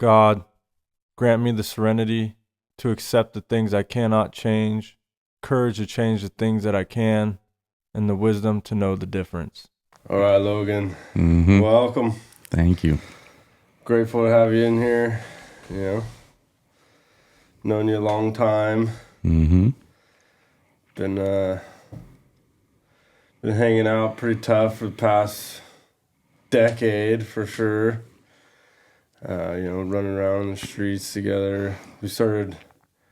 God, grant me the serenity to accept the things I cannot change, courage to change the things that I can, and the wisdom to know the difference. All right, Logan. Mm-hmm. Welcome. Thank you. Grateful to have you in here. You know, known you a long time. Mm-hmm. Been hanging out pretty tough for the past decade for sure. Running around the streets together. We started,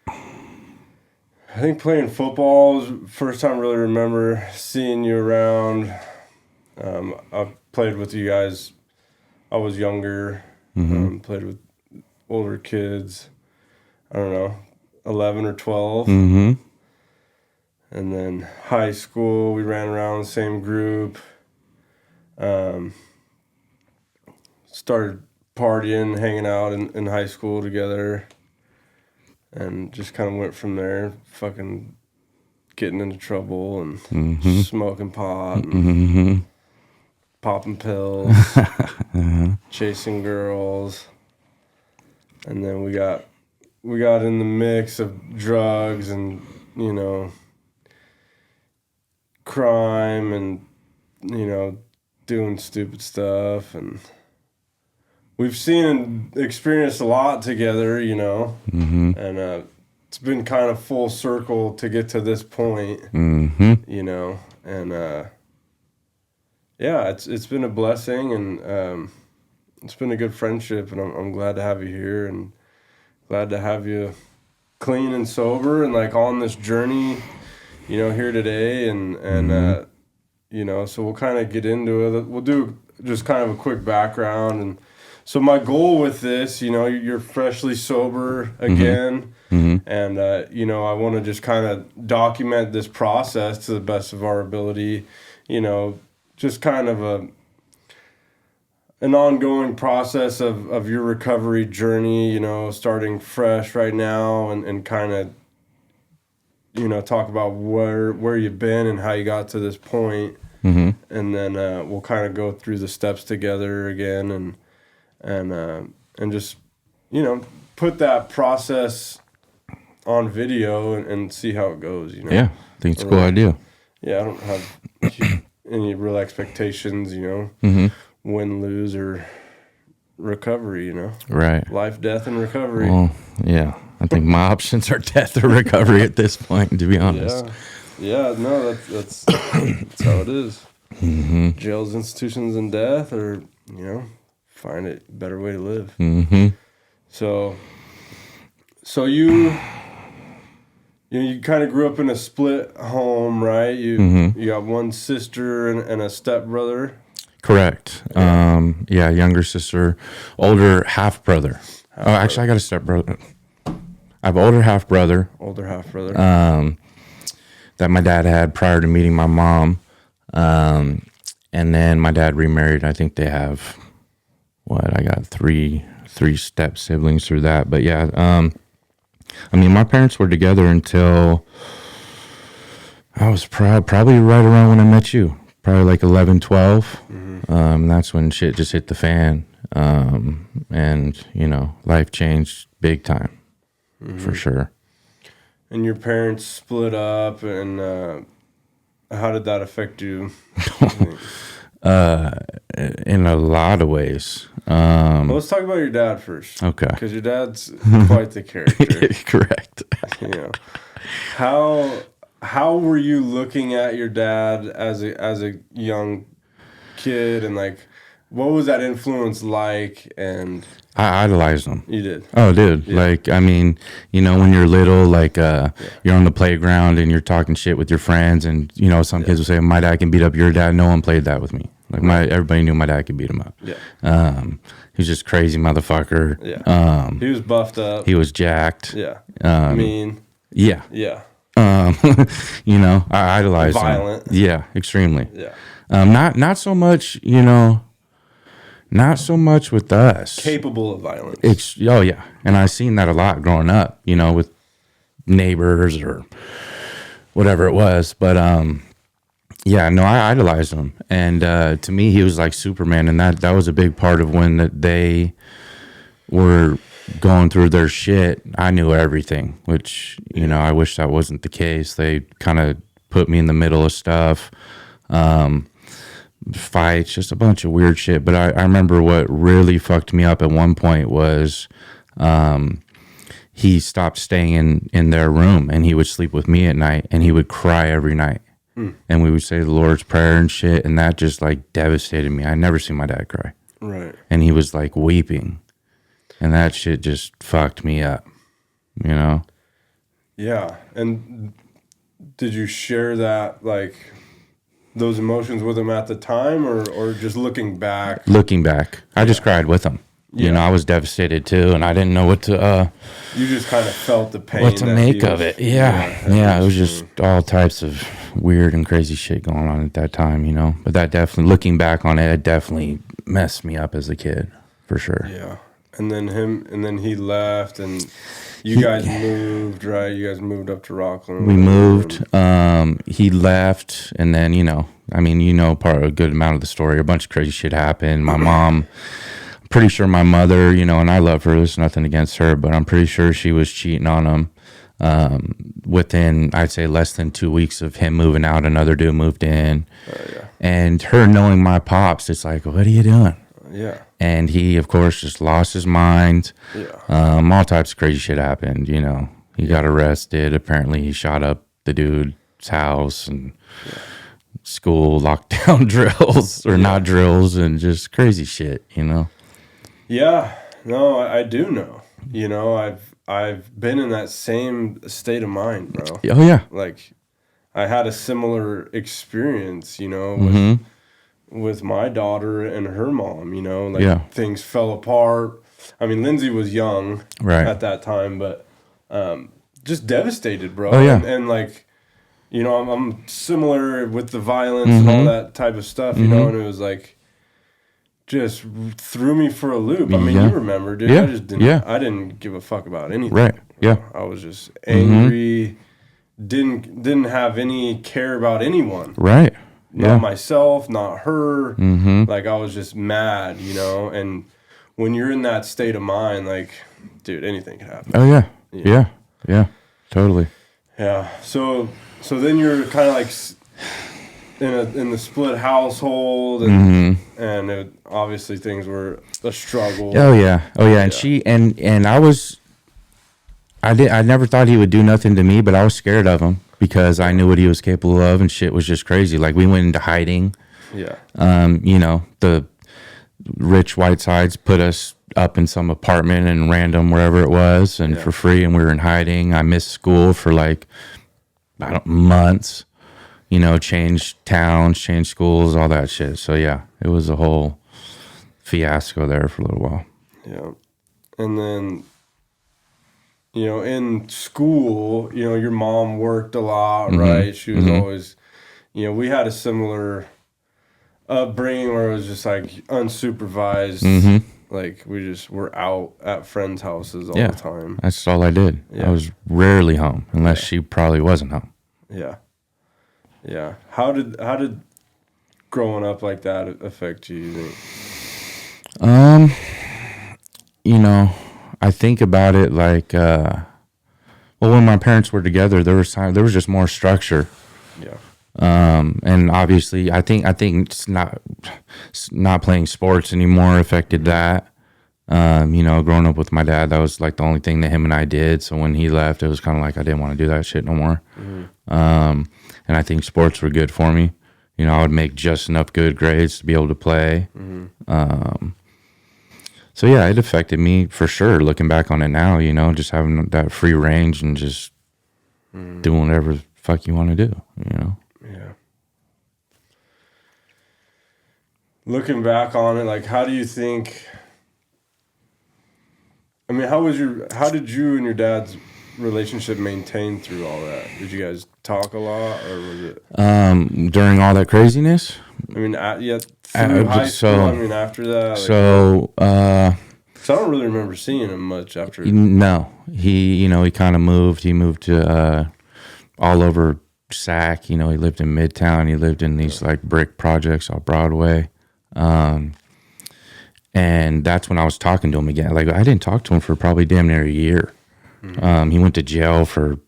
I think, playing football was the first time I really remember seeing you around. I played with you guys. I was younger. Mm-hmm. Played with older kids. I don't know, 11 or 12. Mm-hmm. And then high school, we ran around the same group. Started partying, hanging out in high school together. And just kind of went from there, fucking getting into trouble and Mm-hmm. smoking pot and Mm-hmm. popping pills, chasing girls. And then we got in the mix of drugs and, crime and, doing stupid stuff. And we've seen and experienced a lot together, Mm-hmm. and it's been kind of full circle to get to this point, Mm-hmm. and it's been a blessing, and it's been a good friendship, and I'm glad to have you here, and glad to have you clean and sober and like on this journey, here today, and so we'll kind of get into it. We'll do just kind of a quick background. And so my goal with this, you're freshly sober again. Mm-hmm. And, I want to just kind of document this process to the best of our ability, just kind of an ongoing process of your recovery journey, starting fresh right now, and kind of, talk about where you've been and how you got to this point. Mm-hmm. And then we'll kind of go through the steps together again, and just, put that process on video and see how it goes, Yeah, I think it's a cool idea. Yeah, I don't have any real expectations, Mm-hmm. win, lose, or recovery, Right. life, death, and recovery. Well, yeah. I think my options are death or recovery at this point, to be honest. Yeah, no, that's how it is. Mm-hmm. Jails, institutions, and death, or find a better way to live. Mm-hmm. So you kind of grew up in a split home, right? You got one sister and a stepbrother. Correct. Younger sister, older half brother. Actually, I got a stepbrother. I have an older half brother. That my dad had prior to meeting my mom. And then my dad remarried. I think they have I got three step siblings through that. But yeah, my parents were together until I was probably right around when I met you, probably like 11, 12. That's when shit just hit the fan. And life changed big time, for sure. And your parents split up, and how did that affect you? In a lot of ways. Well, let's talk about your dad first. Okay. Because your dad's quite the character. Correct. How were you looking at your dad as a young kid, and like, what was that influence like? And I idolized him. You did? Oh, dude. Yeah. Like, when you're little, like, you're on the playground and you're talking shit with your friends, and, some kids will say, my dad can beat up your dad. No one played that with me. Like, everybody knew my dad could beat him up. Yeah. He was just crazy motherfucker. Yeah. He was buffed up. He was jacked. Yeah. Mean. Yeah. Yeah. I idolized him. Violent. Yeah, extremely. Yeah. Not so much, not so much with us. Capable of violence. And I seen that a lot growing up, with neighbors or whatever it was. But I idolized him, and to me, he was like Superman, and that was a big part of when were going through their shit, I knew everything, which, you know, I wish that wasn't the case. They kind of put me in the middle of stuff, fights, just a bunch of weird shit. But I remember what really fucked me up at one point was he stopped staying in their room, and he would sleep with me at night, and he would cry every night. And we would say the Lord's Prayer and shit, and that just like devastated me. I never seen my dad cry. Right. And he was like weeping, and that shit just fucked me up, you know? Yeah. And did you share that, like, those emotions with him at the time, or just looking back? Looking back, I just cried with him. Yeah. You know, I was devastated too, and I didn't know what to You just kind of felt the pain. what to that make he of was- it. Yeah, it was just all types of weird and crazy shit going on at that time, you know. But that definitely, looking back on it, it definitely messed me up as a kid, for sure. Yeah. And then he left, and you guys moved, right? You guys moved up to Rockland. We moved. He left, and then, you know, I mean, you know, a good amount of the story. A bunch of crazy shit happened. My mom, I'm pretty sure my mother, you know, and I love her. There's nothing against her, but I'm pretty sure she was cheating on him. Within, I'd say, less than 2 weeks of him moving out, another dude moved in. Yeah. And her knowing my pops, it's like, what are you doing? Yeah. And he, of course, just lost his mind. Yeah. All types of crazy shit happened, you know. He got arrested. Apparently, he shot up the dude's house, and school lockdown drills, or not drills, and just crazy shit, you know. Yeah. No, I do know. You know, I've been in that same state of mind, bro. Oh, yeah. Like, I had a similar experience, you know, with my daughter and her mom, you know, like things fell apart. I mean, Lindsay was young at that time, but just devastated, bro. Oh, yeah. And like, you know, I'm similar with the violence and all that type of stuff, you know, and it was like, just threw me for a loop. I mean, you remember, dude. Yeah. I just didn't. I didn't give a fuck about anything. Right. Yeah. I was just angry. Didn't have any care about anyone. Right. Not myself, not her. Like, I was just mad, you know. And when you're in that state of mind, like, dude, anything can happen. Oh, yeah. Yeah. Totally. Yeah. So then you're kind of like in the split household, and obviously things were a struggle. Oh yeah. And she and I never thought he would do nothing to me, but I was scared of him because I knew what he was capable of, and shit was just crazy. Like, we went into hiding. Yeah. You know, the rich white sides put us up in some apartment in random wherever it was, and for free, and we were in hiding. I missed school for like months. You know, changed towns, changed schools, all that shit. So yeah, it was a whole fiasco there for a little while. Yeah. And then, you know, in school, you know, your mom worked a lot, right? She was always, you know, we had a similar upbringing where it was just like unsupervised. Like, we just were out at friends' houses all the time. That's all I did. I was rarely home unless she probably wasn't home. Yeah. Yeah. How did growing up like that affect you think? You know, I think about it like, well, when my parents were together, there was just more structure. Yeah. And obviously, I think it's not playing sports anymore affected that. You know, growing up with my dad, that was like the only thing that him and I did. So when he left, it was kind of like I didn't want to do that shit no more. And I think sports were good for me. You know, I would make just enough good grades to be able to play. So yeah, it affected me for sure. Looking back on it now, you know, just having that free range and just doing whatever the fuck you want to do, you know? Yeah. Looking back on it, like, how do you think, I mean, how did you and your dad's relationship maintain through all that? Did you guys talk a lot, or was it during all that craziness? I mean, through high school, I mean, after that? Like, so I don't really remember seeing him much after. No, he kind of moved. He moved to all over Sac. You know, he lived in Midtown. He lived in these like brick projects off Broadway. And that's when I was talking to him again. Like, I didn't talk to him for probably damn near a year. He went to jail for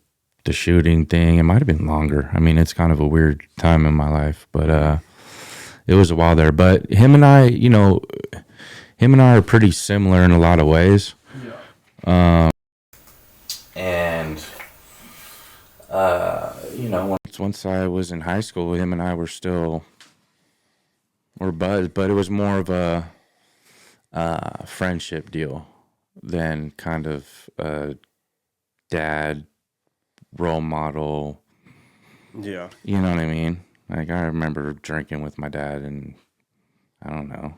the shooting thing. It might have been longer. I mean, it's kind of a weird time in my life, but it was a while there. But him and I, are pretty similar in a lot of ways. Yeah. And once I was in high school, him and I were buds, but it was more of a friendship deal than kind of a dad role model. Yeah. You know what I mean? Like, I remember drinking with my dad, and I don't know.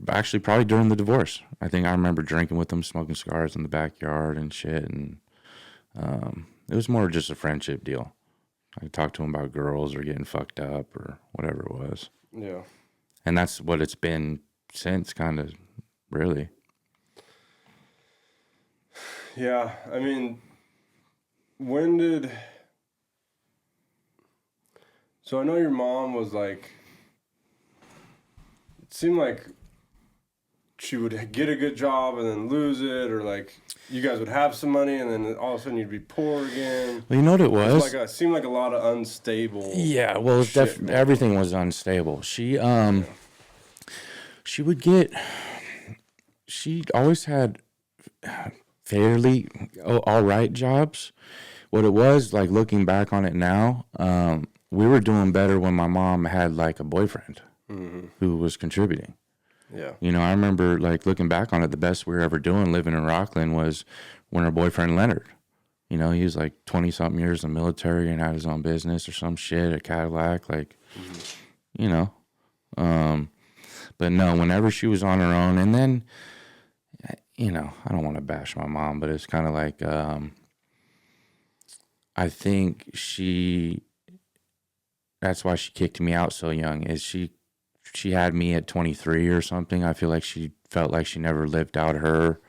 Actually, probably during the divorce. I think I remember drinking with him, smoking cigars in the backyard and shit. And it was more just a friendship deal. I talked to him about girls or getting fucked up or whatever it was. Yeah. And that's what it's been since, kind of, really. Yeah. I mean, so I know your mom was like, it seemed like she would get a good job and then lose it, or like you guys would have some money and then all of a sudden you'd be poor again. Well, you know what it was? It seemed like a lot of unstable. Yeah, well, everything was unstable. She always had fairly all right jobs. What it was, like, looking back on it now, we were doing better when my mom had like a boyfriend who was contributing. Yeah. I remember, like, looking back on it, the best we were ever doing living in Rockland was when her boyfriend Leonard, he was like 20 something years in the military and had his own business or some shit, a Cadillac, like, but no, whenever she was on her own, and then, I don't want to bash my mom, but it's kind of like, I think that's why she kicked me out so young, is she had me at 23 or something. I feel like she felt like she never lived out her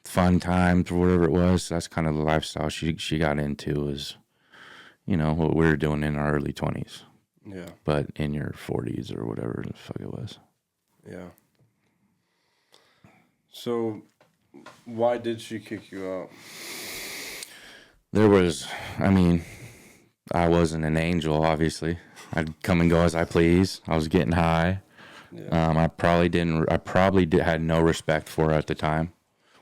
fun times or whatever it was. That's kind of the lifestyle she got into, is, what we were doing in our early 20s. Yeah. But in your 40s or whatever the fuck it was. Yeah. So why did she kick you out? I wasn't an angel, obviously. I'd come and go as I please. I was getting high. Yeah. I probably had no respect for her at the time,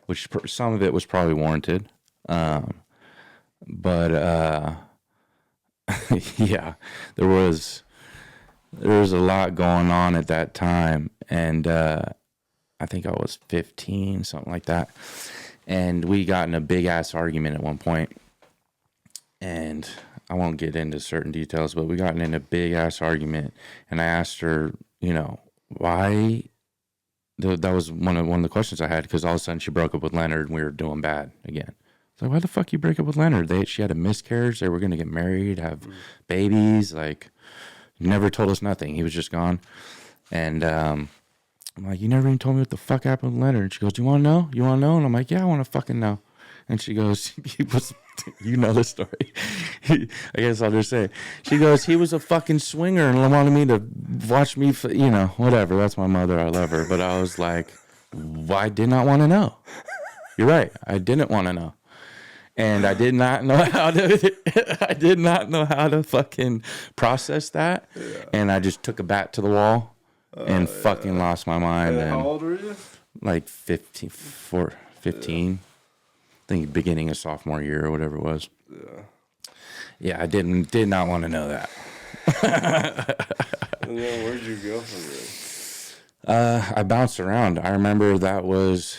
which some of it was probably warranted. But yeah, there was a lot going on at that time, and I think I was 15, something like that. And we got in a big ass argument at one point, and I won't get into certain details, but we got in a big ass argument, and I asked her, why. That was one of the questions I had, because all of a sudden she broke up with Leonard and we were doing bad again. It's like, why the fuck you break up with Leonard? She had a miscarriage. They were going to get married, have babies. Like, you never told us nothing. He was just gone. And I'm like, you never even told me what the fuck happened with Leonard. And she goes, you want to know? You want to know? And I'm like, yeah, I want to fucking know. And she goes, he was, you know the story. I guess I'll just say it. She goes, he was a fucking swinger and wanted me to watch me, whatever. That's my mother. I love her. But I was like, I did not want to know. You're right. I didn't want to know. And I did not know how to fucking process that. Yeah. And I just took a bat to the wall and fucking lost my mind. And how old were you? Like 15. Yeah. I think beginning of sophomore year or whatever it was. Yeah. Yeah, I did not want to know that. And then where'd you go from there? I bounced around. I remember that was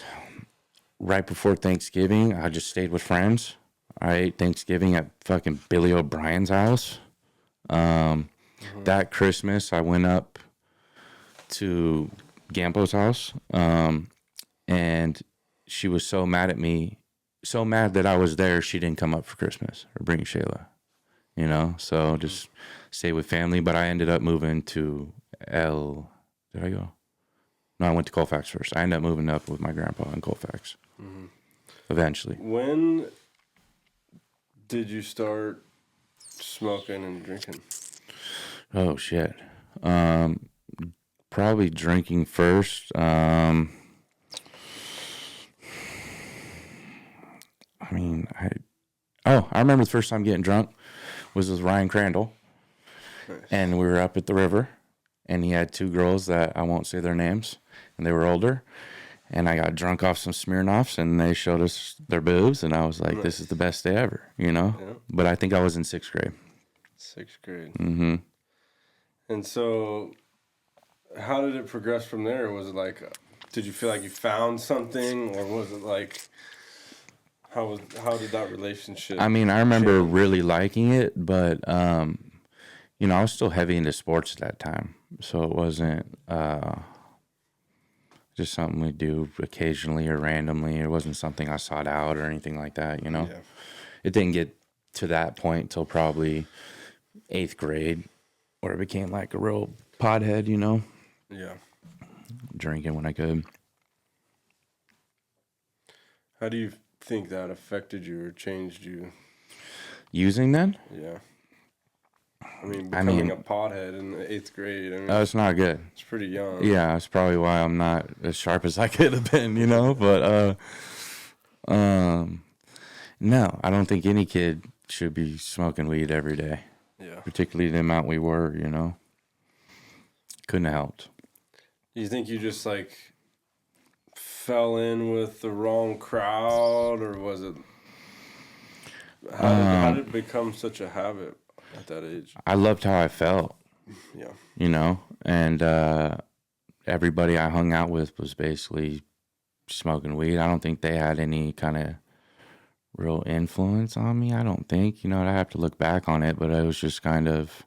right before Thanksgiving. I just stayed with friends. I ate Thanksgiving at fucking Billy O'Brien's house. That Christmas, I went up to Gampo's house, and she was so mad at me, so mad that I was there, she didn't come up for Christmas or bring Shayla, so just stay with family. But I ended up moving to did I go? No, I went to Colfax first. I ended up moving up with my grandpa in Colfax. Eventually. When did you start smoking and drinking? Oh, shit. probably drinking first. I remember the first time getting drunk was with Ryan Crandall. Nice. And we were up at the river, and he had two girls that I won't say their names, and they were older. And I got drunk off some Smirnoffs, and they showed us their boobs, and I was like, this is the best day ever, Yeah. But I think I was in 6th grade. 6th grade. Mm-hmm. And so, how did it progress from there? Was it like, did you feel like you found something, or was it like, how did that relationship? I mean, I remember change? really liking it, but I was still heavy into sports at that time, so it wasn't just something we do occasionally or randomly. It wasn't something I sought out or anything like that. Yeah. It didn't get to that point till probably 8th grade, where it became like a real pothead. Yeah. Drinking when I could. How do you think that affected you or changed you? Using then? Yeah. I mean, becoming a pothead in the 8th grade. I mean, it's not good. it's pretty young. Yeah, that's probably why I'm not as sharp as I could have been, But no, I don't think any kid should be smoking weed every day. Yeah. Particularly the amount we were, Couldn't have helped. Do you think you just like fell in with the wrong crowd, or was it? How did it become such a habit at that age? I loved how I felt. Yeah. And everybody I hung out with was basically smoking weed. I don't think they had any kind of real influence on me. I don't think, I have to look back on it, but it was just kind of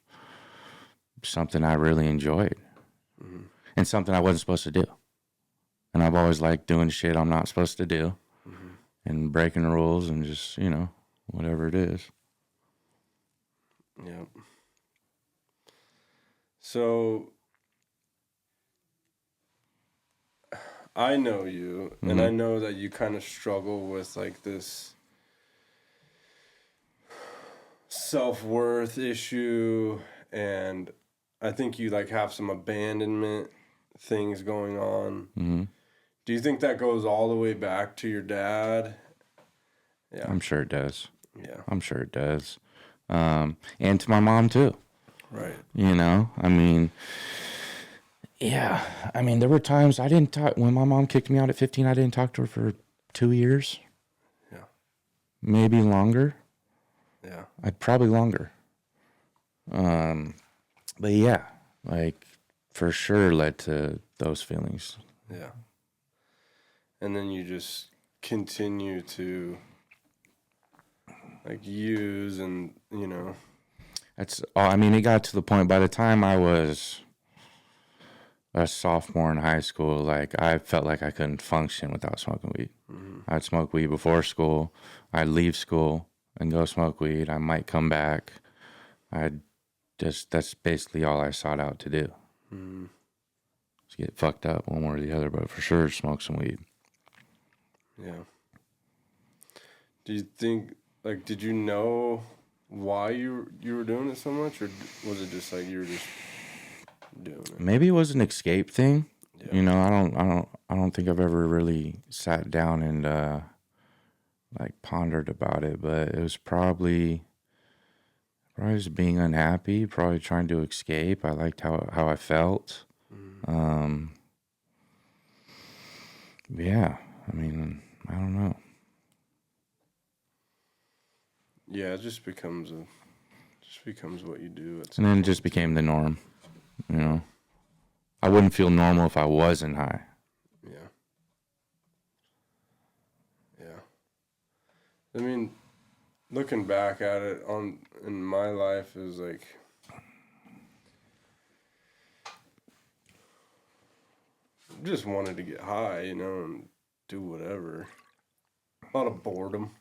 something I really enjoyed and something I wasn't supposed to do. And I've always liked doing shit I'm not supposed to do and breaking the rules and just, whatever it is. Yeah. So I know you, and I know that you kind of struggle with like this self-worth issue, and I think you like have some abandonment things going on. Mm-hmm. Do you think that goes all the way back to your dad? Yeah. I'm sure it does. Yeah. I'm sure it does. And to my mom too. Right. There were times I didn't talk. When my mom kicked me out at 15, I didn't talk to her for 2 years. Yeah. Maybe longer. Yeah. I'd probably longer. But yeah, like for sure led to those feelings. Yeah. And then you just continue to like use and, it got to the point by the time I was a sophomore in high school, like I felt like I couldn't function without smoking weed. I'd smoke weed before school. I'd leave school and go smoke weed. I might come back. That's basically all I sought out to do. Just get fucked up one way or the other, but for sure smoke some weed. Yeah. Do you think, like, did you know why you were doing it so much, or was it just like you were just doing it? Maybe it was an escape thing. Yeah. I don't think I've ever really sat down and like pondered about it, but it was probably just being unhappy, probably trying to escape. I liked how I felt. Yeah, I don't know. Yeah, it just becomes what you do. And then it just became the norm, I wouldn't feel normal if I wasn't high. Yeah. Yeah. I mean, looking back at it in my life is like just wanted to get high, and do whatever. A lot of boredom.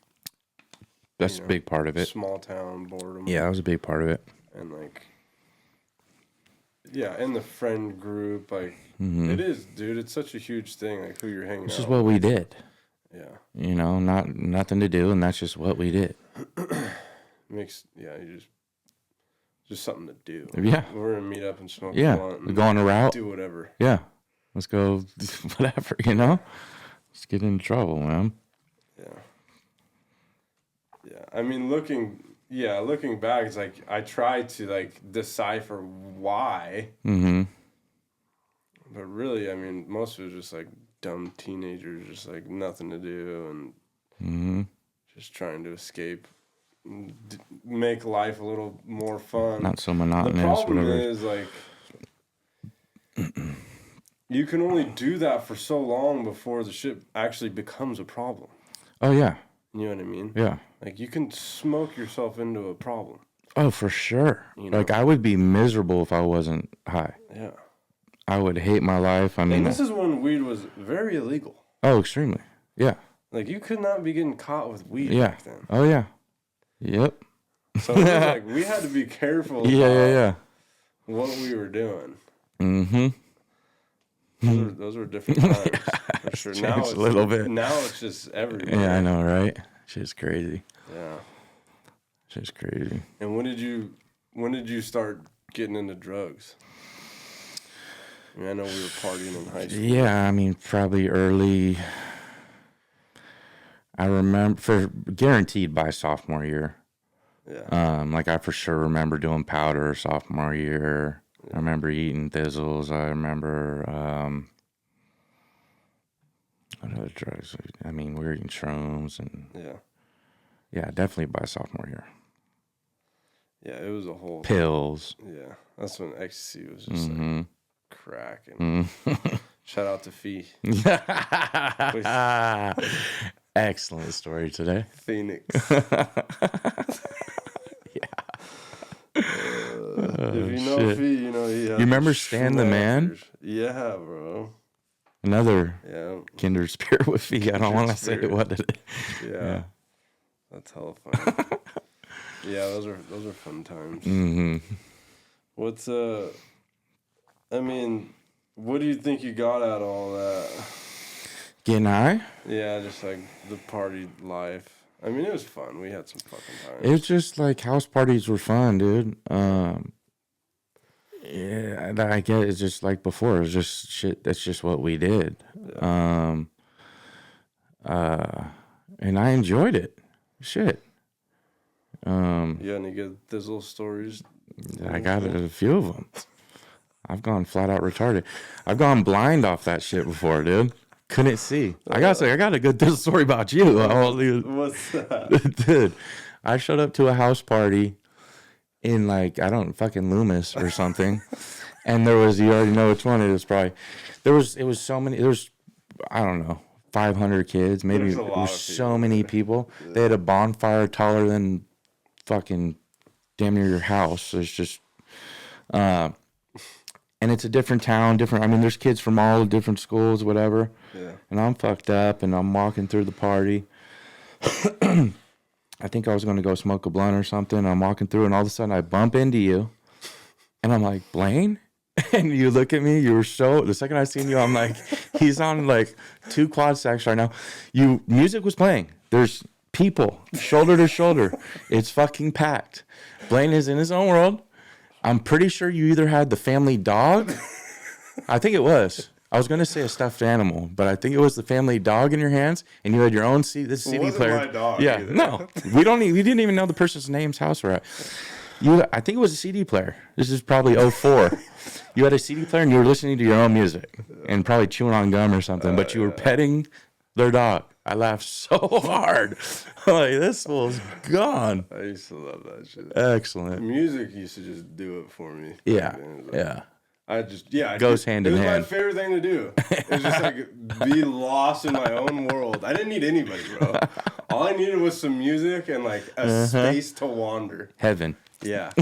That's a big part of it. Small town boredom. Yeah, that was a big part of it. And in the friend group, it is, dude. It's such a huge thing, like who you're hanging out with. This is what we did. Yeah. Nothing to do, and that's just what we did. You just just something to do. Yeah. We're gonna meet up and smoke a Yeah. blunt We're and going a route. do whatever. Yeah. Let's go, whatever, you know? Let's get in trouble, man. Yeah. Yeah. I mean, looking back, it's like I tried to like decipher why. Mm-hmm. But really, I mean, most of it was just like dumb teenagers, just like nothing to do and Mm-hmm. just trying to escape, make life a little more fun. Not so The monotonous, problem whatever. is like you can only do that for so long before the shit actually becomes a problem. Oh, yeah. You know what I mean? Yeah. Like you can smoke yourself into a problem. Oh, for sure. You know? Like, I would be miserable if I wasn't high. Yeah. I would hate my life. I mean, And this is when weed was very illegal. oh, extremely. Yeah. Like you could not be getting caught with weed Yeah. back then. Oh, yeah. Yep. So it was like we had to be careful Yeah. what we were doing. Mm-hmm. Those were different times for sure. Now changed it's a little bit. Now it's just everywhere. Yeah, I know, right? Shit's crazy. Yeah. Shit's crazy. And when did you start getting into drugs? I mean, I know we were partying in high school. Yeah, I mean, probably early. I remember for guaranteed by sophomore year. Yeah. Like I for sure remember doing powder sophomore year. Yeah. I remember eating Thizzles. I remember what other drugs? I mean, we were eating shrooms and yeah, definitely by sophomore year. Yeah, it was a whole Pills. Yeah, that's when ecstasy was just Mm-hmm. like cracking. Shout out to Fee. Excellent story today. Phoenix. If you know shit. Fee, you know he. You remember Stan the Man? Yeah, bro. Another Yeah. kindred spirit with Fee. I don't want to say spirit. what it is. Yeah. That's hella fun. Yeah, those are fun times. Mm-hmm. What's I mean, what do you think you got out of all that? Getting high? Yeah, just like the party life. I mean, it was fun. We had some fucking times. It's just like house parties were fun, dude. Yeah, I get it's just like before. It was just shit. That's just what we did. Yeah. And I enjoyed it. Shit. You got any good Thizzle stories? I got a few of them. I've gone flat out retarded. I've gone blind off that shit before, dude. Couldn't see. I gotta say, I got a good story about you. What's that? Dude, I showed up to a house party in like, fucking Loomis or something. And there was, you already know which one it is probably. It was so many, I don't know, 500 kids, maybe. There's a It lot was of so people. many people. Yeah. They had a bonfire taller than fucking damn near your house. It's just, and it's a different town, there's kids from all different schools, whatever. Yeah. And I'm fucked up and I'm walking through the party. I think I was going to go smoke a blunt or something. I'm walking through and all of a sudden I bump into you. And I'm like, Blaine? And you look at me, the second I seen you, I'm like, he's on like 2 quad stacks right now. Music was playing. There's people shoulder to shoulder. It's fucking packed. Blaine is in his own world. I'm pretty sure you either had the family dog. I think it was. I was going to say a stuffed animal, but I think it was the family dog in your hands, and you had your own CD wasn't player. my dog Yeah, either. no, we didn't even know the person's name's house we're at. I think it was a CD player. This is probably 04. You had a CD player, and you were listening to your own music, and probably chewing on gum or something, but you were petting their dog. I laughed so hard. I'm like, this fool's gone. I used to love that shit. Excellent. Music used to just do it for me. Yeah, It was like- yeah. Goes hand in hand. It hand. was my favorite thing to do. It was just like be lost in my own world. I didn't need anybody, bro. All I needed was some music and like a space to wander. Heaven. Yeah.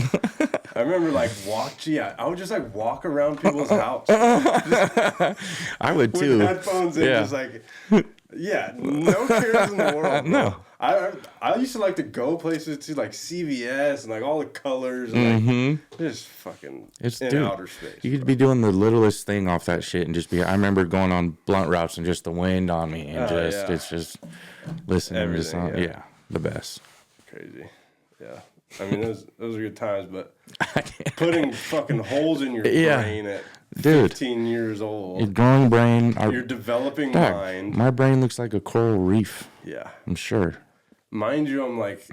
I remember like I would just like walk around people's house I would with too. headphones and Yeah. just like, no cares in the world. Bro. No. I used to like to go places to like CVS and like all the colors and like just fucking in outer space. You could be doing the littlest thing off that shit and just be. I remember going on blunt routes and just the wind on me and it's just listening to Everything, song. yeah. Yeah, the best. Crazy. Yeah. I mean, those are good times, but putting fucking holes in your brain at Dude, 15 years old. Your growing brain. Your developing mind. My brain looks like a coral reef. Yeah. I'm sure. Mind you, I'm like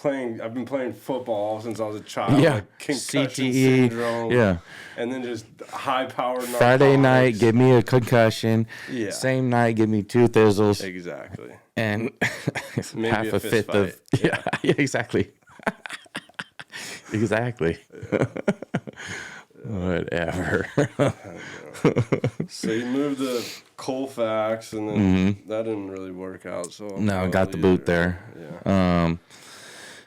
I've been playing football since I was a child. Yeah. Like concussion CTE. syndrome. Yeah. And then just high-powered narcotics. Friday night, give me a concussion. Yeah. Same night, give me 2 thizzles. Exactly. And maybe half a fifth of. Yeah, exactly. Exactly. Yeah. Whatever. So you moved to Colfax, and then that didn't really work out. So no, I got the boot there. Yeah.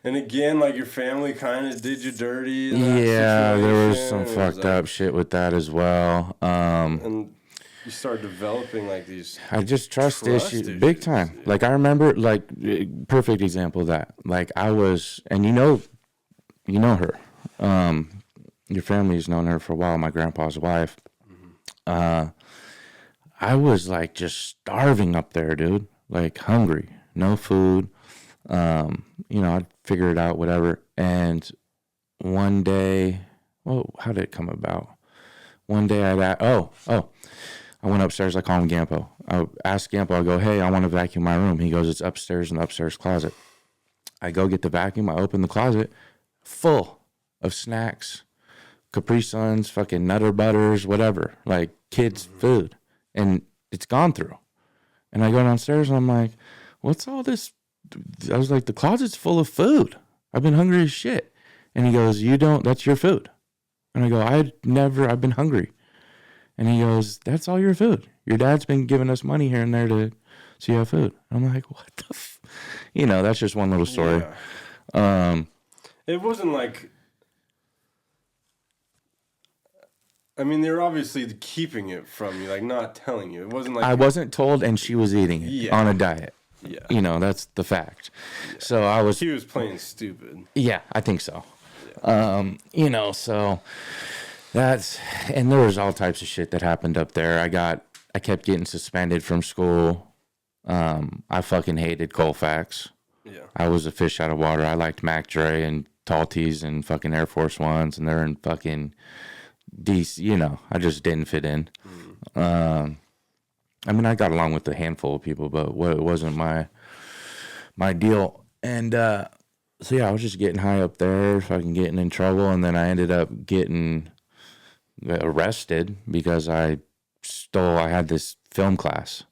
And again, like your family kind of did you dirty. Yeah, there was some fucked up shit with that as well. And you start developing like these. I just trust issues big time. Yeah. Like I remember, like perfect example of that. Like I was, and you know her. Your family's known her for a while. My grandpa's wife. I was like just starving up there, dude. Like hungry, no food. I'd figure it out, whatever. And one day, well, how did it come about? One day I went upstairs. I call him Gampo. I asked Gampo, I go, hey, I want to vacuum my room. He goes, it's upstairs in the upstairs closet. I go get the vacuum. I open the closet, full of snacks, Capri Suns, fucking Nutter Butters, whatever, like kids' food. And it's gone through. And I go downstairs and I'm like, what's all this? I was like, the closet's full of food. I've been hungry as shit. And he goes, that's your food. And I go, I've been hungry. And he goes, that's all your food. Your dad's been giving us money here and there so you have food. And I'm like, what the that's just one little story. Yeah. It wasn't like, I mean, they were obviously keeping it from you, like not telling you. It wasn't like I wasn't told, and she was eating it on a diet. Yeah. That's the fact. Yeah. So He was playing stupid. Yeah, I think so. Yeah. So and there was all types of shit that happened up there. I kept getting suspended from school. I fucking hated Colfax. Yeah. I was a fish out of water. I liked Mac Dre and Tall Tees and fucking Air Force Ones, and they're in fucking DC. I just didn't fit in. I mean, I got along with a handful of people, but it wasn't my deal. And so yeah, I was just getting high up there, fucking getting in trouble, and then I ended up getting arrested because I had this film class,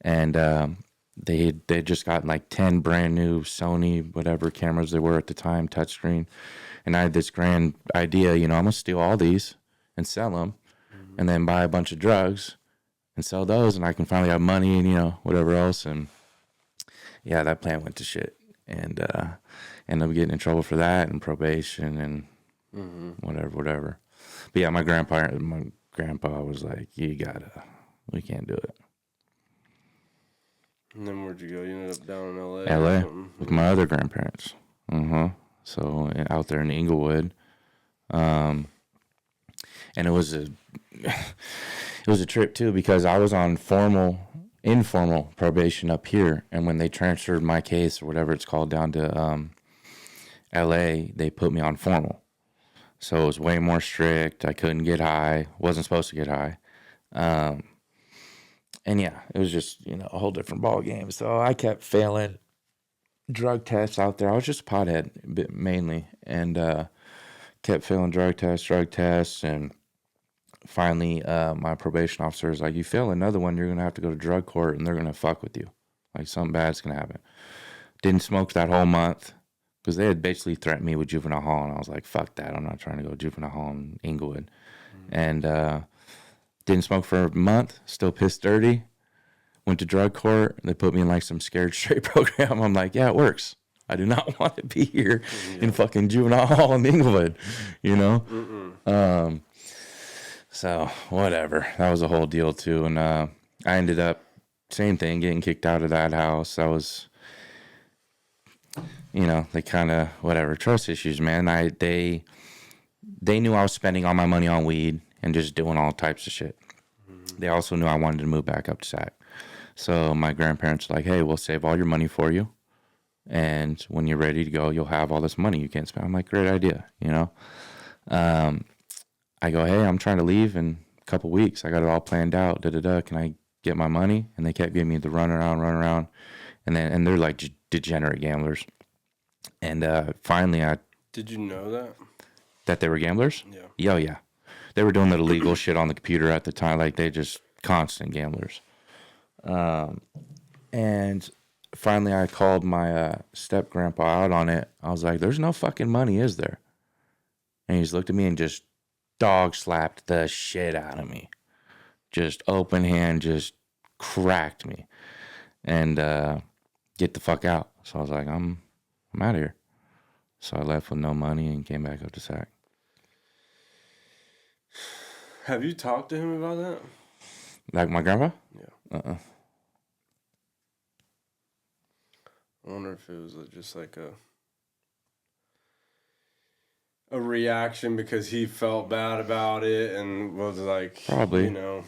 and they just got like 10 brand new Sony whatever cameras they were at the time, touchscreen, and I had this grand idea, I'm gonna steal all these and sell them, and then buy a bunch of drugs and sell those, and I can finally have money and whatever else. And yeah, that plan went to shit, and ended up getting in trouble for that and probation and whatever. But yeah, my grandpa was like, we can't do it. And then where'd you go? You ended up down in LA. LA with my other grandparents. So out there in Inglewood. And it was a trip too, because I was on informal probation up here, and when they transferred my case or whatever it's called down to LA, they put me on formal. So it was way more strict. I couldn't get high. Wasn't supposed to get high. And yeah, it was just, a whole different ball game. So I kept failing drug tests out there. I was just a pothead mainly, and kept failing drug tests, and finally my probation officer was like, you fail another one, you're going to have to go to drug court, and they're going to fuck with you. Like something bad's going to happen. Didn't smoke that whole month, because they had basically threatened me with juvenile hall, and I was like, fuck that, I'm not trying to go to juvenile hall in Inglewood. And didn't smoke for a month, still pissed dirty. Went to drug court, they put me in like some scared straight program. I'm like, yeah, it works. I do not want to be here in fucking juvenile hall in Inglewood, So whatever, that was a whole deal too. And I ended up, same thing, getting kicked out of that house. I was, they kind of, whatever, trust issues, man. They knew I was spending all my money on weed and just doing all types of shit. They also knew I wanted to move back up to Sac. So my grandparents were like, hey, we'll save all your money for you, And when you're ready to go, you'll have all this money you can't spend. I'm like, great idea, you know? I go, hey, I'm trying to leave in a couple weeks. I got it all planned out. Can I get my money? And they kept giving me the run around. And they're like degenerate gamblers. And finally, Did you know that they were gamblers? Yeah. Oh, yeah. They were doing that illegal shit on the computer at the time. Like, they just constant gamblers. And finally, I called my step grandpa out on it. I was like, there's no fucking money, is there? And he just looked at me and just dog slapped the shit out of me. Just open hand, just cracked me. And get the fuck out. So I was like, I'm out of here. So I left with no money and came back up to SAC. Have you talked to him about that? Like my grandpa? Yeah. I wonder if it was just like a reaction because he felt bad about it and was like, probably, you know,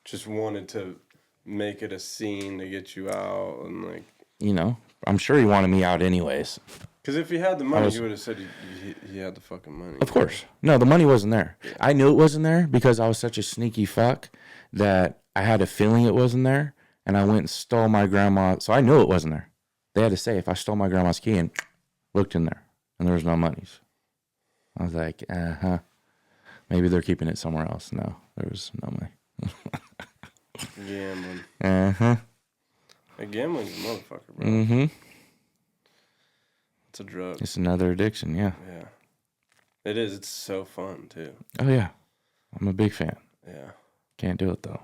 just wanted to make it a scene to get you out and like, you know, I'm sure he wanted me out anyways. Because if he had the money, he would have said he had the fucking money. Of course. No, the money wasn't there. Yeah. I knew it wasn't there because I was such a sneaky fuck that I had a feeling it wasn't there, and I went and stole my grandma. So I knew it wasn't there. They had to say if I stole my grandma's key and looked in there, and there was no monies. I was like, maybe they're keeping it somewhere else. No, there was no money. Gambling. Like, gambling's a motherfucker, bro. Mm-hmm. It's a drug. It's another addiction, yeah. Yeah. It is. It's so fun, too. Oh, yeah. I'm a big fan. Yeah. Can't do it, though.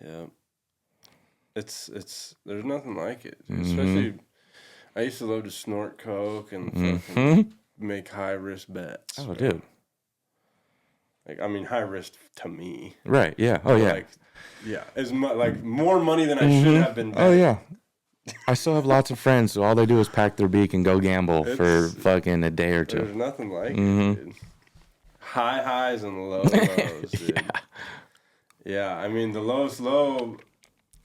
Yeah. It's there's nothing like it. Especially, I used to love to snort coke and fucking make high-risk bets. Oh, dude. Like, I mean, high risk to me. Right, yeah. Oh, yeah. Like, yeah. Like, more money than I should have been betting. Oh, yeah. I still have lots of friends who all they do is pack their beak and go gamble for fucking a day or two. There's nothing like it, dude. High highs and low lows, dude. Yeah, I mean, the lowest low,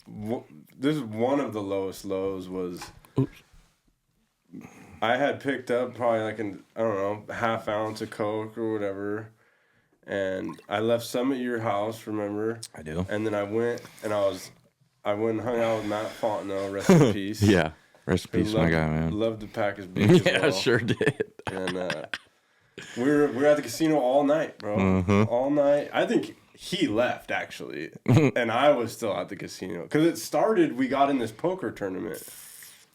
this is one of the lowest lows was, I had picked up probably like I don't know, half ounce of Coke or whatever, and I left some at your house, remember? I do. And then I went and hung out with Matt Fontenot, rest in peace. Yeah, rest in peace, my guy, man. Loved to pack his beak as well. Sure did. And we were at the casino all night, bro. All night. I think he left, actually. And I was still at the casino. Because it started, we got in this poker tournament.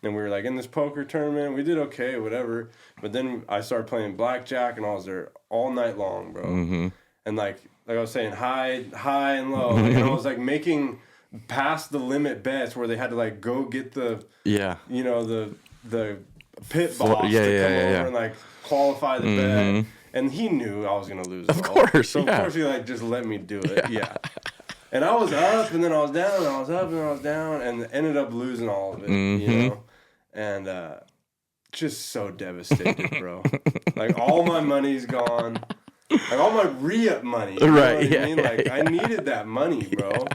And we were like in this poker tournament. We did okay, whatever. But then I started playing blackjack and I was there all night long, bro. And like I was saying, high and low. And I was like making past the limit bets where they had to like go get the you know the pit boss to come over and like qualify the bet, and he knew I was gonna lose. Of course, so of course he like just let me do it. Yeah. And I was up and then I was down and I was up and I was down and ended up losing all of it. You know, and just so devastated, bro. Like all my money's gone. Like all my re-up money. You know what I mean? Like I needed that money, bro.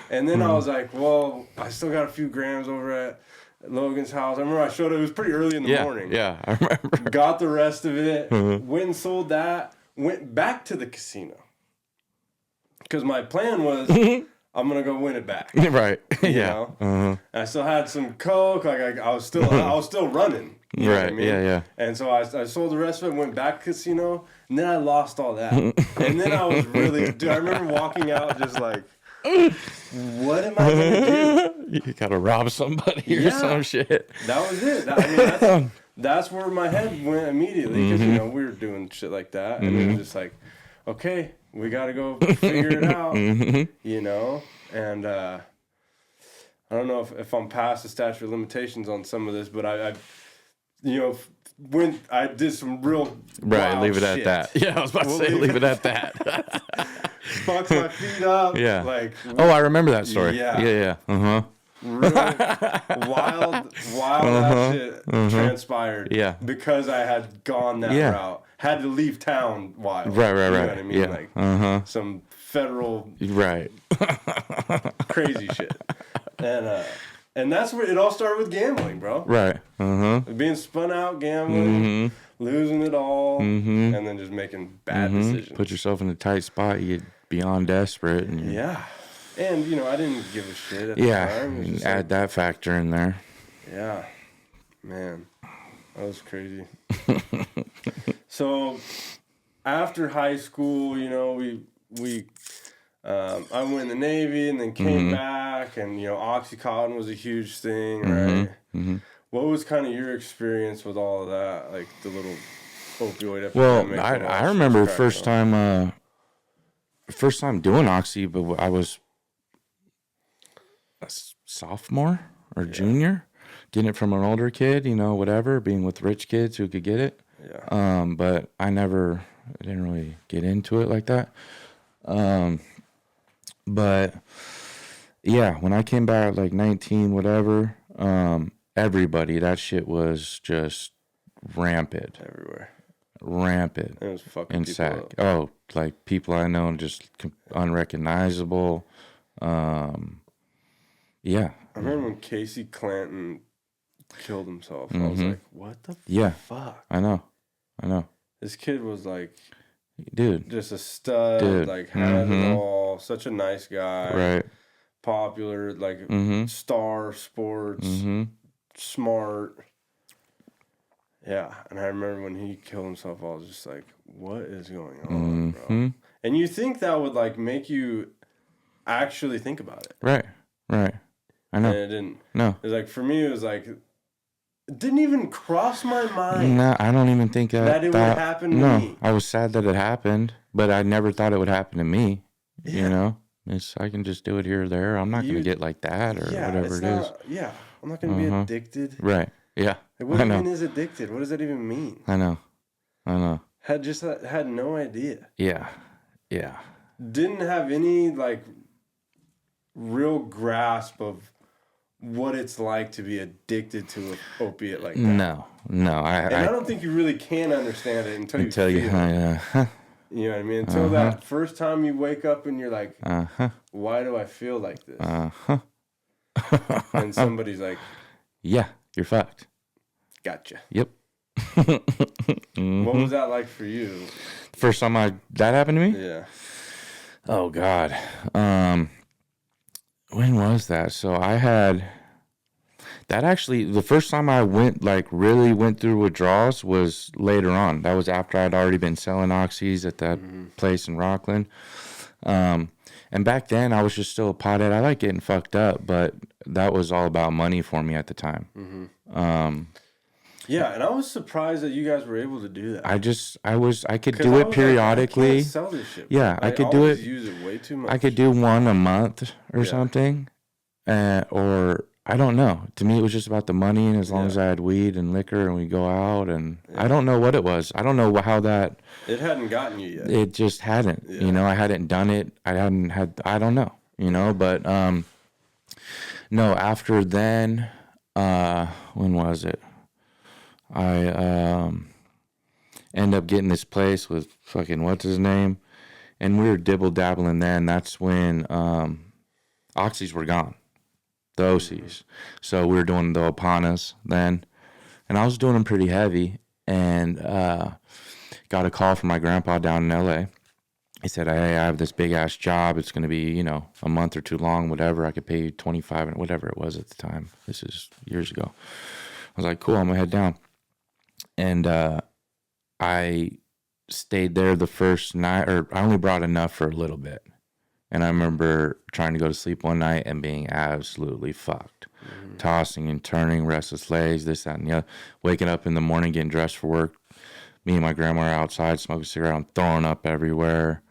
And then I was like, well, I still got a few grams over at Logan's house. I remember I showed up. It was pretty early in the morning. Yeah, I remember. Got the rest of it. Went and sold that. Went back to the casino. Because my plan was, I'm going to go win it back. Right. You know? And I still had some Coke. Like I was still running. You know what I mean? Yeah. And so I sold the rest of it, went back to the casino, and then I lost all that. And then I was really, dude, I remember walking out just like, what am I gonna do? You gotta rob somebody or some shit. That was it. I mean, that's where my head went immediately because you know we were doing shit like that, and it was just like, okay, we gotta go figure it out, you know. And I don't know if I'm past the statute of limitations on some of this, but I you know, when I did some real leave it shit. at that. Yeah, I was about to say leave it at that. Fucked my feet up. Yeah. Like, I remember that story. Yeah. Really wild that shit transpired. Yeah. Because I had gone that route. Had to leave town wild. Right. You know what I mean? Yeah. Like some federal crazy shit. And And that's where it all started with gambling, bro. Right. Being spun out gambling, losing it all, and then just making bad decisions. Put yourself in a tight spot. You get beyond desperate. And Yeah. And, I didn't give a shit at the time. It was just add that factor in there. Yeah. Man, that was crazy. So, after high school, I went in the Navy and then came back, and Oxycontin was a huge thing, right? What was kind of your experience with all of that, like the little opioid epidemic? Well, I remember first time doing Oxy, but I was a sophomore or junior, getting it from an older kid, whatever, being with rich kids who could get it. Yeah. But I didn't really get into it like that. But yeah, when I came back like 19, whatever, everybody, that shit was just rampant. Everywhere. Rampant. It was fucking in people SAC. up. Oh, like people I know just unrecognizable. Yeah. I remember when Casey Clanton killed himself. I was like, what the fuck? I know. This kid was like, dude, just a stud, Dude. like had it all, such a nice guy, right. popular, like star sports, smart. Yeah, and I remember when he killed himself, I was just like, what is going on, bro? And you think that would like make you actually think about it. Right. I know. And it didn't. No. It was like, for me, it was like, it didn't even cross my mind. No, I don't even think that it would happen to me. I was sad that it happened, but I never thought it would happen to me. I can just do it here or there. I'm not going to get like that or whatever it is. Yeah, I'm not going to be addicted. Right. Yeah. Like, what even is addicted? What does that even mean? I know. Had no idea. Yeah. Didn't have any like real grasp of what it's like to be addicted to an opiate like that. No. I don't think you really can understand it until you feel it. You know what I mean? Until that first time you wake up and you're like, why do I feel like this? And somebody's like, yeah, you're fucked. Gotcha. Yep. What was that like for you? First time that happened to me? Yeah. Oh God. When was that? So I had that actually, the first time I really went through withdrawals was later on. That was after I'd already been selling oxys at that place in Rockland. And back then I was just still a pothead. I like getting fucked up, but that was all about money for me at the time. Yeah, and I was surprised that you guys were able to do that. I could do it periodically. Like, I can't sell this shit. Yeah, I could do it. Use it way too much. I could do one a month or something, or I don't know. To me, it was just about the money, and as long as I had weed and liquor, and we go out, and I don't know what it was. I don't know how that. It hadn't gotten you yet. It just hadn't. Yeah. I hadn't done it. I hadn't had. I don't know. But no. After then, when was it? I end up getting this place with fucking what's his name, and we were dibble dabbling then. That's when oxys were gone, the OCs. So we were doing the Opanas then, and I was doing them pretty heavy, and got a call from my grandpa down in LA. He said, hey, I have this big ass job. It's going to be, a month or two long, whatever. I could pay you 25 and whatever it was at the time. This is years ago. I was like, cool, I'm going to head down. And I stayed there the first night, or I only brought enough for a little bit. And I remember trying to go to sleep one night and being absolutely fucked. Tossing and turning, restless legs, this, that, and the other. Waking up in the morning, getting dressed for work. Me and my grandma are outside smoking a cigarette. I'm throwing up everywhere.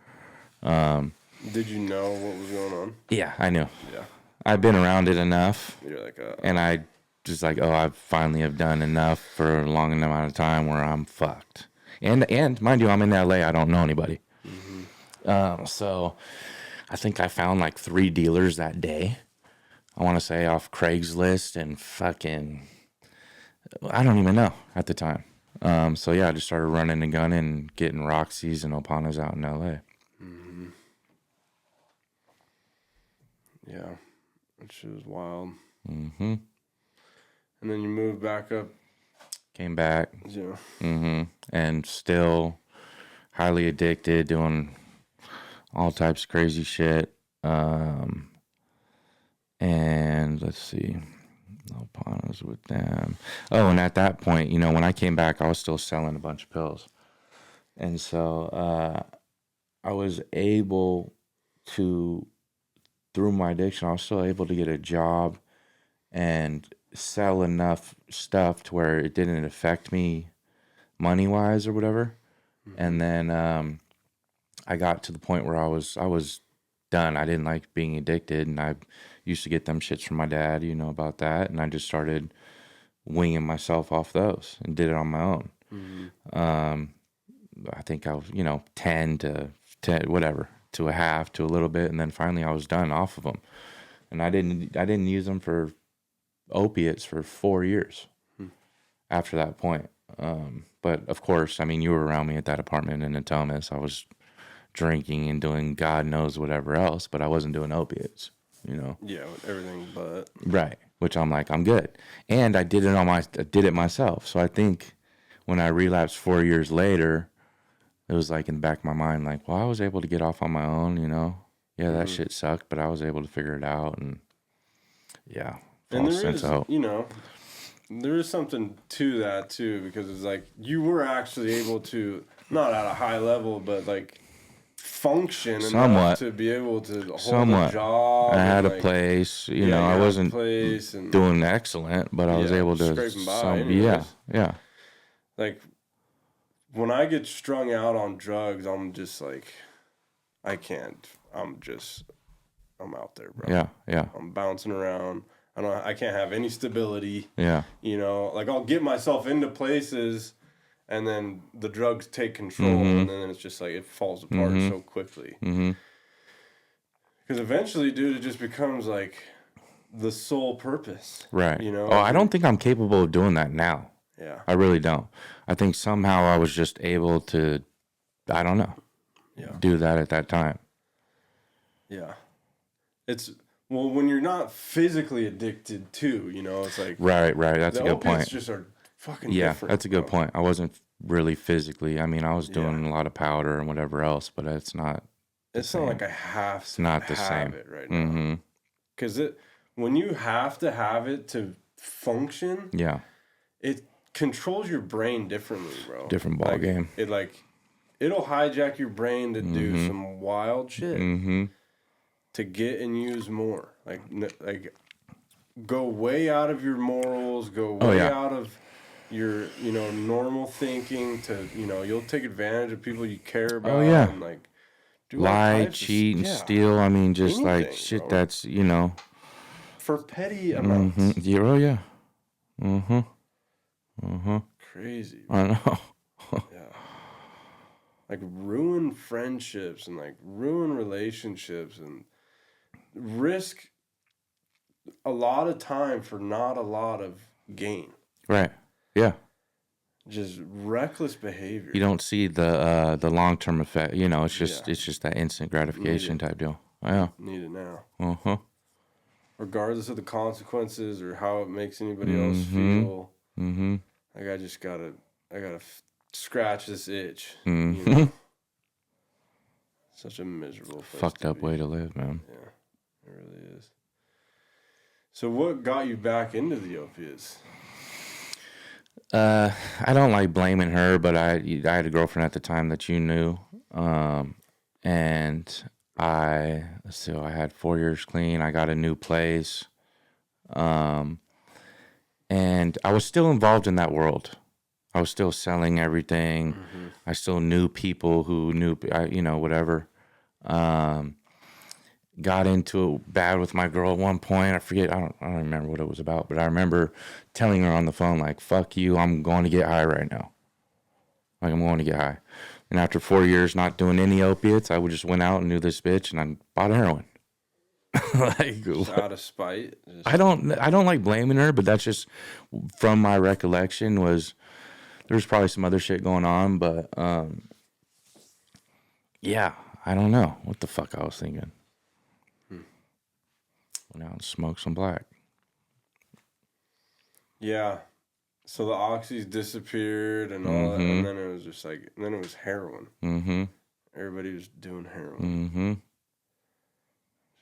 Did you know what was going on? Yeah, I knew. Yeah. I've been around it enough. You're like, and I just like, I finally have done enough for a long amount of time where I'm fucked. And mind you, I'm in LA. I don't know anybody. So I think I found like 3 dealers that day. I want to say off Craigslist and fucking, I don't even know at the time. So yeah, I just started running and gunning and getting Roxy's and Opanas out in LA. Yeah, that shit was wild. Mm-hmm. And then you moved back up. Came back. Yeah. Mm-hmm. And still highly addicted, doing all types of crazy shit. And let's see. No partners with them. Oh, and at that point, you know, when I came back, I was still selling a bunch of pills. And so I was able to, through my addiction, I was still able to get a job and sell enough stuff to where it didn't affect me money wise or whatever. And then I got to the point where I was done. I didn't like being addicted, and I used to get them shits from my dad, you know about that, and I just started winging myself off those and did it on my own. I think I was, you know, 10 to 10, whatever, to a half to a little bit, and then finally I was done off of them. And I didn't use them for opiates for 4 years after that point. But of course, I mean, you were around me at that apartment in Natomas. I was drinking and doing God knows whatever else, but I wasn't doing opiates, you know. Yeah, with everything but. Right. Which I'm like, I'm good. And I did it myself. So I think when I relapsed 4 years later, it was like in the back of my mind, like, well, I was able to get off on my own, you know. Yeah, that shit sucked, but I was able to figure it out, and yeah, And false there sense is, of hope. you know, there is something to that too, because it's like you were actually able to, not at a high level, but like function Somewhat. enough to be able to hold Somewhat. a job. I had and, a like, place, you yeah, know. you I had a wasn't place and doing excellent, but I was yeah, able to. scraping by anyways. Yeah. Like when I get strung out on drugs, I'm just like, I can't. I'm out there, bro. Yeah. I'm bouncing around. I can't have any stability. Yeah. You know, like I'll get myself into places and then the drugs take control and then it's just like it falls apart so quickly. Because eventually, dude, it just becomes like the sole purpose. Right. You know? Oh, I don't think I'm capable of doing that now. Yeah. I really don't. I think somehow I was just able to, I don't know, do that at that time. Yeah. It's, well, when you're not physically addicted too, you know, it's like. Right. That's a the good opiates point. just are fucking Yeah, different. that's a good bro. point. I wasn't really physically. I mean, I was doing a lot of powder and whatever else, but it's not. It's not like I have to not the have same. it right now. Because when you have to have it to function, Yeah. it controls your brain differently, bro. Different ball game. It'll hijack your brain to do some wild shit to get and use more. Like go way out of your morals, go way out of your normal thinking to you'll take advantage of people you care about. Oh, yeah. And like do all Lie, types of cheat, and yeah, steal. I mean, just like anything, shit bro. that's, For petty amounts. Yeah, oh, yeah. Crazy. I know. Yeah. Like ruin friendships and like ruin relationships and risk a lot of time for not a lot of gain. Right. Yeah. Just reckless behavior. You don't see the long-term effect. It's just that instant gratification type deal. Yeah. Need it now. Uh-huh. Regardless of the consequences or how it makes anybody else feel. Like I gotta scratch this itch. You know? Such a miserable place Fucked to up be. way to live, man. Yeah, it really is. So what got you back into the opiates? I don't like blaming her, but I had a girlfriend at the time that you knew, and I had 4 years clean. I got a new place, and I was still involved in that world. I was still selling everything. I still knew people who knew, whatever. Got into it bad with my girl at one point. I forget. I don't remember what it was about, but I remember telling her on the phone, like, "Fuck you. I'm going to get high right now. Like, I'm going to get high." And after 4 years not doing any opiates, I would just went out and knew this bitch, and I bought heroin. Like, Just out of spite. I don't like blaming her, but that's just from my recollection was there's probably some other shit going on, but yeah, I don't know what the fuck I was thinking. Went out and smoked some black. Yeah. So the oxys disappeared and all that, and then it was just like, then it was heroin. Mm-hmm. Everybody was doing heroin. Mm-hmm.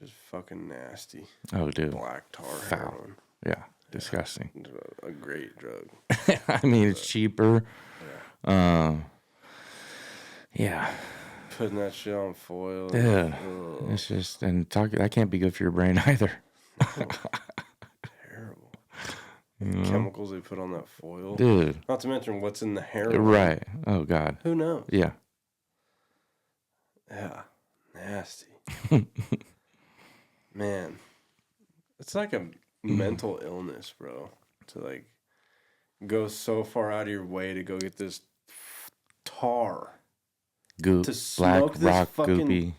Just fucking nasty. Oh, dude. Black tar Foul. heroin. Yeah. Disgusting. It's a great drug. I mean, it's cheaper. Yeah. Putting that shit on foil. Yeah. Ugh, It's just, and that can't be good for your brain either. terrible. The chemicals they put on that foil. Dude. Not to mention what's in the heroin. Right. Oh, God. Who knows? Yeah. Yeah. Nasty. Man. It's like a mental illness, bro. To like go so far out of your way to go get this tar. Goop. To Black smoke this rock fucking goopy.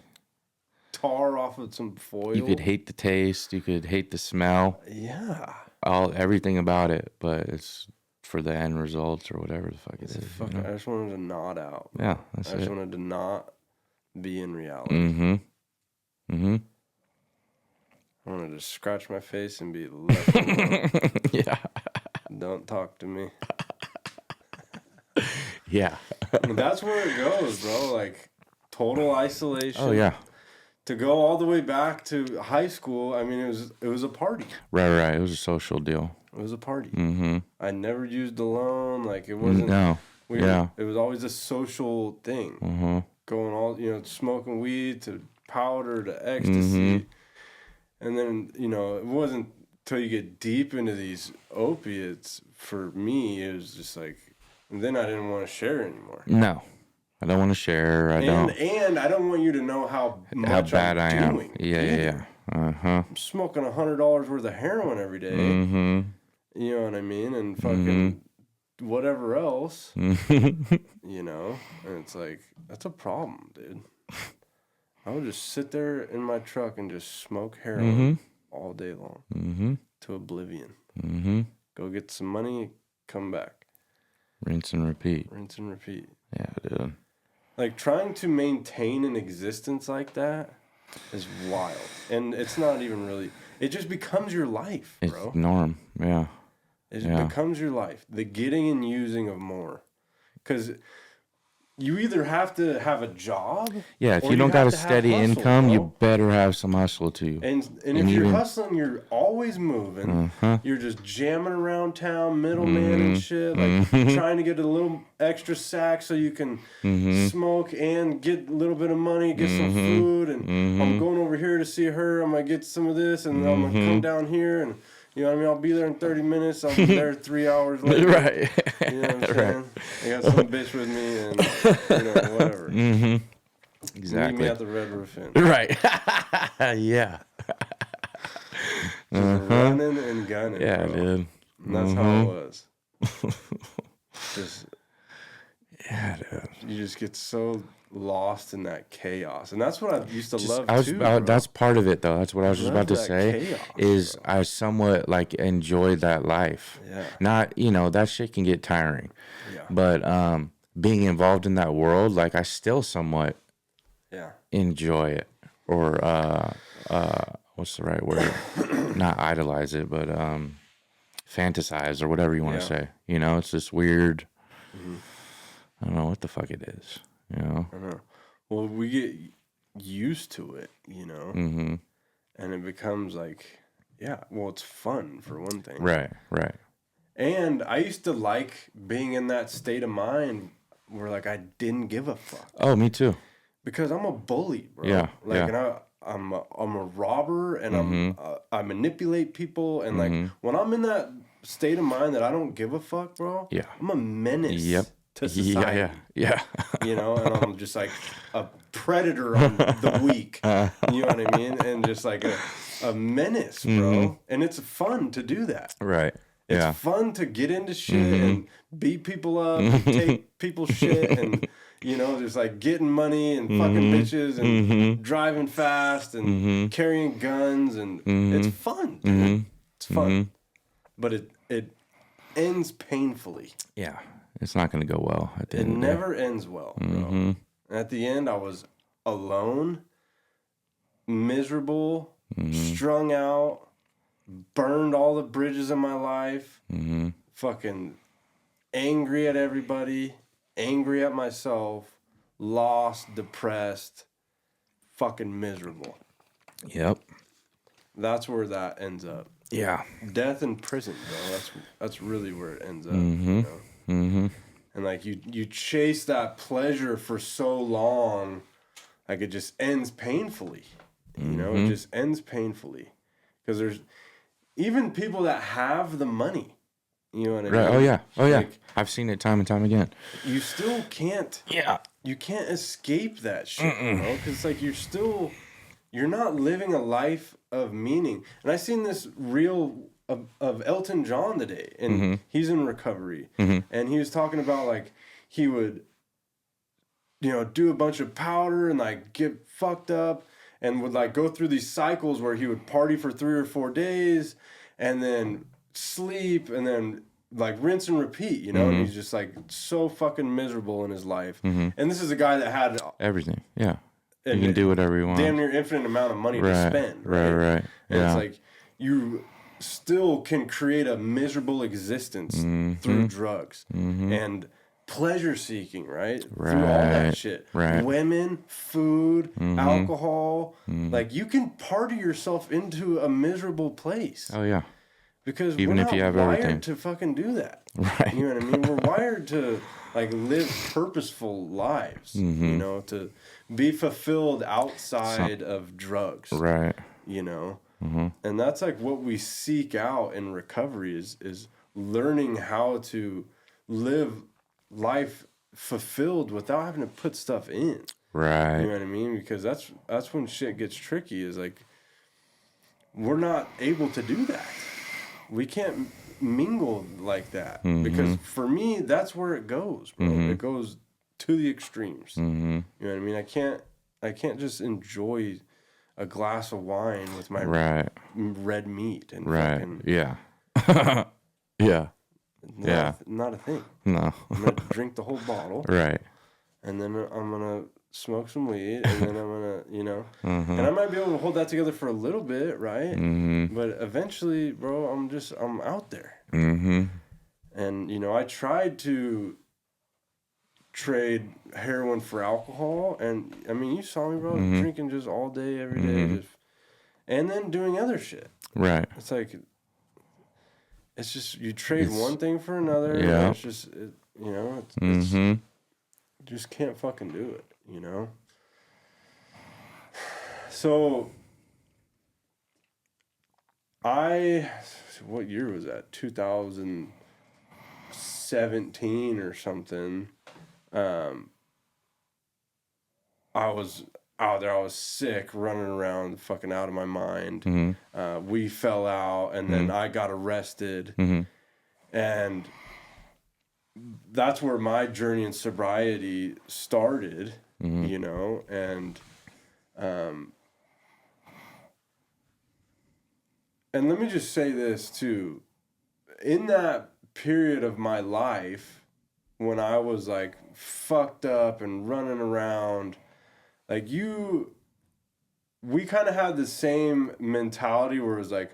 tar off of some foil. You could hate the taste. You could hate the smell. Yeah. Everything about it, but it's for the end results or whatever the fuck it is. Fuck, I just wanted to nod out. Yeah, that's I just it. wanted to not be in reality. Mm-hmm. Mm-hmm. I wanted to scratch my face and be left alone. Yeah. Don't talk to me. Yeah. That's where it goes, bro. Like total isolation. Oh yeah. To go all the way back to high school, I mean, it was a party. Right. It was a social deal. It was a party. Mm-hmm. I never used alone. Like it wasn't. No. Yeah. It was always a social thing. Mm-hmm. Going all, smoking weed to powder to ecstasy. Mm-hmm. And then, it wasn't till you get deep into these opiates, for me, it was just like, and then I didn't want to share anymore. No. I don't want to share. And I don't want you to know how bad I am. doing. Yeah. Uh-huh. I'm smoking $100 worth of heroin every day. Mm-hmm. You know what I mean? And fucking whatever else. Mm-hmm. And it's like, that's a problem, dude. I would just sit there in my truck and just smoke heroin all day long to oblivion. Mm-hmm. Go get some money, come back. Rinse and repeat. Rinse and repeat. Yeah, dude. Like trying to maintain an existence like that is wild. And it's not even really, it just becomes your life, bro. It's norm. Yeah. It becomes your life. The getting and using of more. Because you either have to have a job. Yeah, if or you don't got have a to have steady hustle, income, bro. you better have some hustle too. And if you're hustling, you're always moving. You're just jamming around town, middleman and shit, like trying to get a little extra sack so you can smoke and get a little bit of money, get some food. And I'm going over here to see her. I'm gonna get some of this, and I'm gonna come down here, and you know what I mean. I'll be there in 30 minutes. I'll be there 3 hours later. Right. You know what I'm saying? I got some bitch with me, and whatever. Exactly. Meet me at the Red Roof Inn. Right. Yeah. Just running and gunning. Yeah, bro. dude. And that's how it was. Just Yeah, dude. you just get so lost in that chaos, and that's what I used to love too. That's part of it, though. That's what I was just about to that say. chaos, Is bro. I somewhat like enjoyed that life. Yeah. Not that shit can get tiring. Yeah. But being involved in that world, like I still somewhat Yeah. enjoy it, or what's the right word? Not idolize it, but fantasize or whatever you want to say. It's this weird. I don't know what the fuck it is. I know. Well, we get used to it, and it becomes like, it's fun for one thing. Right. And I used to like being in that state of mind where like I didn't give a fuck. Oh, me too. Because I'm a bully, bro. Yeah, Like, yeah. and I'm a robber, and I manipulate people, and like when I'm in that state of mind that I don't give a fuck, bro. Yeah. I'm a menace. Yep. To society. Yeah. And I'm just like a predator on the weak. You know what I mean? And just like a menace, bro. And it's fun to do that. Right. It's Yeah. fun to get into shit and beat people up, and take people's shit, and just like getting money and fucking bitches and driving fast and carrying guns, and it's fun. Dude. It's fun, but it ends painfully. Yeah. It's not going to go well at the It end of the day. never ends well, bro. And at the end, I was alone, miserable, strung out, burned all the bridges in my life, fucking angry at everybody, angry at myself, lost, depressed, fucking miserable. Yep. That's where that ends up. Yeah. Death in prison, bro. That's really where it ends up. You know? And like you chase that pleasure for so long, like it just ends painfully. You know, it just ends painfully. Because there's even people that have the money. You know what I mean? Right. Oh yeah. Like, I've seen it time and time again. you still can't. Yeah. You can't escape that shit, you know? Because it's like you're not living a life of meaning. And I seen this reel of Elton John today, and he's in recovery. And he was talking about like he would, you know, do a bunch of powder and like get fucked up and would like go through these cycles where he would party for 3 or 4 days and then sleep and then like rinse and repeat, you know? And he's just like so fucking miserable in his life. And this is a guy that had Everything. Yeah. You can do whatever you want. damn near infinite amount of money to spend. Right. And Yeah. it's like you still can create a miserable existence through drugs and pleasure seeking, right? Through all that shit. Right. Women, food, alcohol. Like you can party yourself into a miserable place. Oh yeah. Because Even we're if not you have wired everything. to fucking do that. Right. You know what I mean? We're wired to like live purposeful lives, you know, to be fulfilled outside of drugs. Right. You know? And that's like what we seek out in recovery is learning how to live life fulfilled without having to put stuff in. Right. You know what I mean? Because that's when shit gets tricky, is like we're not able to do that. We can't mingle like that. Because for me, that's where it goes, bro. It goes to the extremes. You know what I mean? I can't just enjoy a glass of wine with my red meat and fucking Yeah. Yeah. not a thing. No. I'm gonna drink the whole bottle. Right. And then I'm gonna smoke some weed, and then I'm gonna, you know, and I might be able to hold that together for a little bit, right? But eventually, bro, I'm out there. And you know, I tried to trade heroin for alcohol, and I mean, you saw me, bro, drinking just all day, every day, and then doing other shit. Right. It's like, it's just you trade one thing for another. Yeah. And it's just, you know, it's you just can't fucking do it, you know? So, what year was that? 2017 or something. I was out there. I was sick, running around, fucking out of my mind. We fell out, and then I got arrested. And that's where my journey in sobriety started, you know, and let me just say this too. In that period of my life, when I was like fucked up and running around, like we kind of had the same mentality where it was like,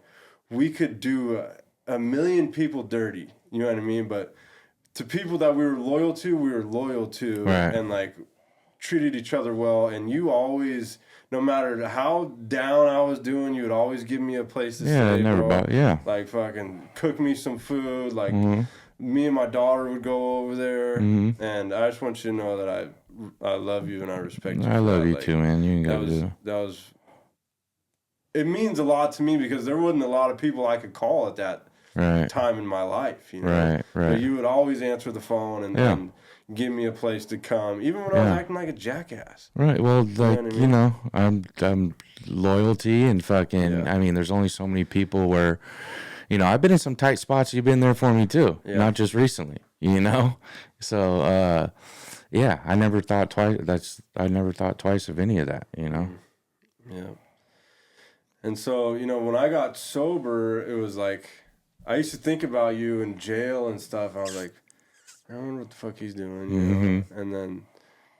we could do a million people dirty, you know what I mean? But to people that we were loyal to, Right. and like treated each other well. And you always, no matter how down I was doing, you would always give me a place to stay, bro. Like fucking cook me some food. Like me and my daughter would go over there. And I just want you to know that I love you and I respect you. I love you like, too, man. You ain't got to do. That was. It means a lot to me because there wasn't a lot of people I could call at that time in my life, you know. Right. But you would always answer the phone and give me a place to come, even when I was acting like a jackass. Right. Well, like You know what I mean? I'm loyalty and fucking. Yeah. I mean, there's only so many people where, you know, I've been in some tight spots. You've been there for me too, not just recently. You know, so yeah, I never thought twice. I never thought twice of any of that. You know. Yeah. And so, you know, when I got sober, it was like, I used to think about you in jail and stuff. I was like, I wonder what the fuck he's doing, you know? And then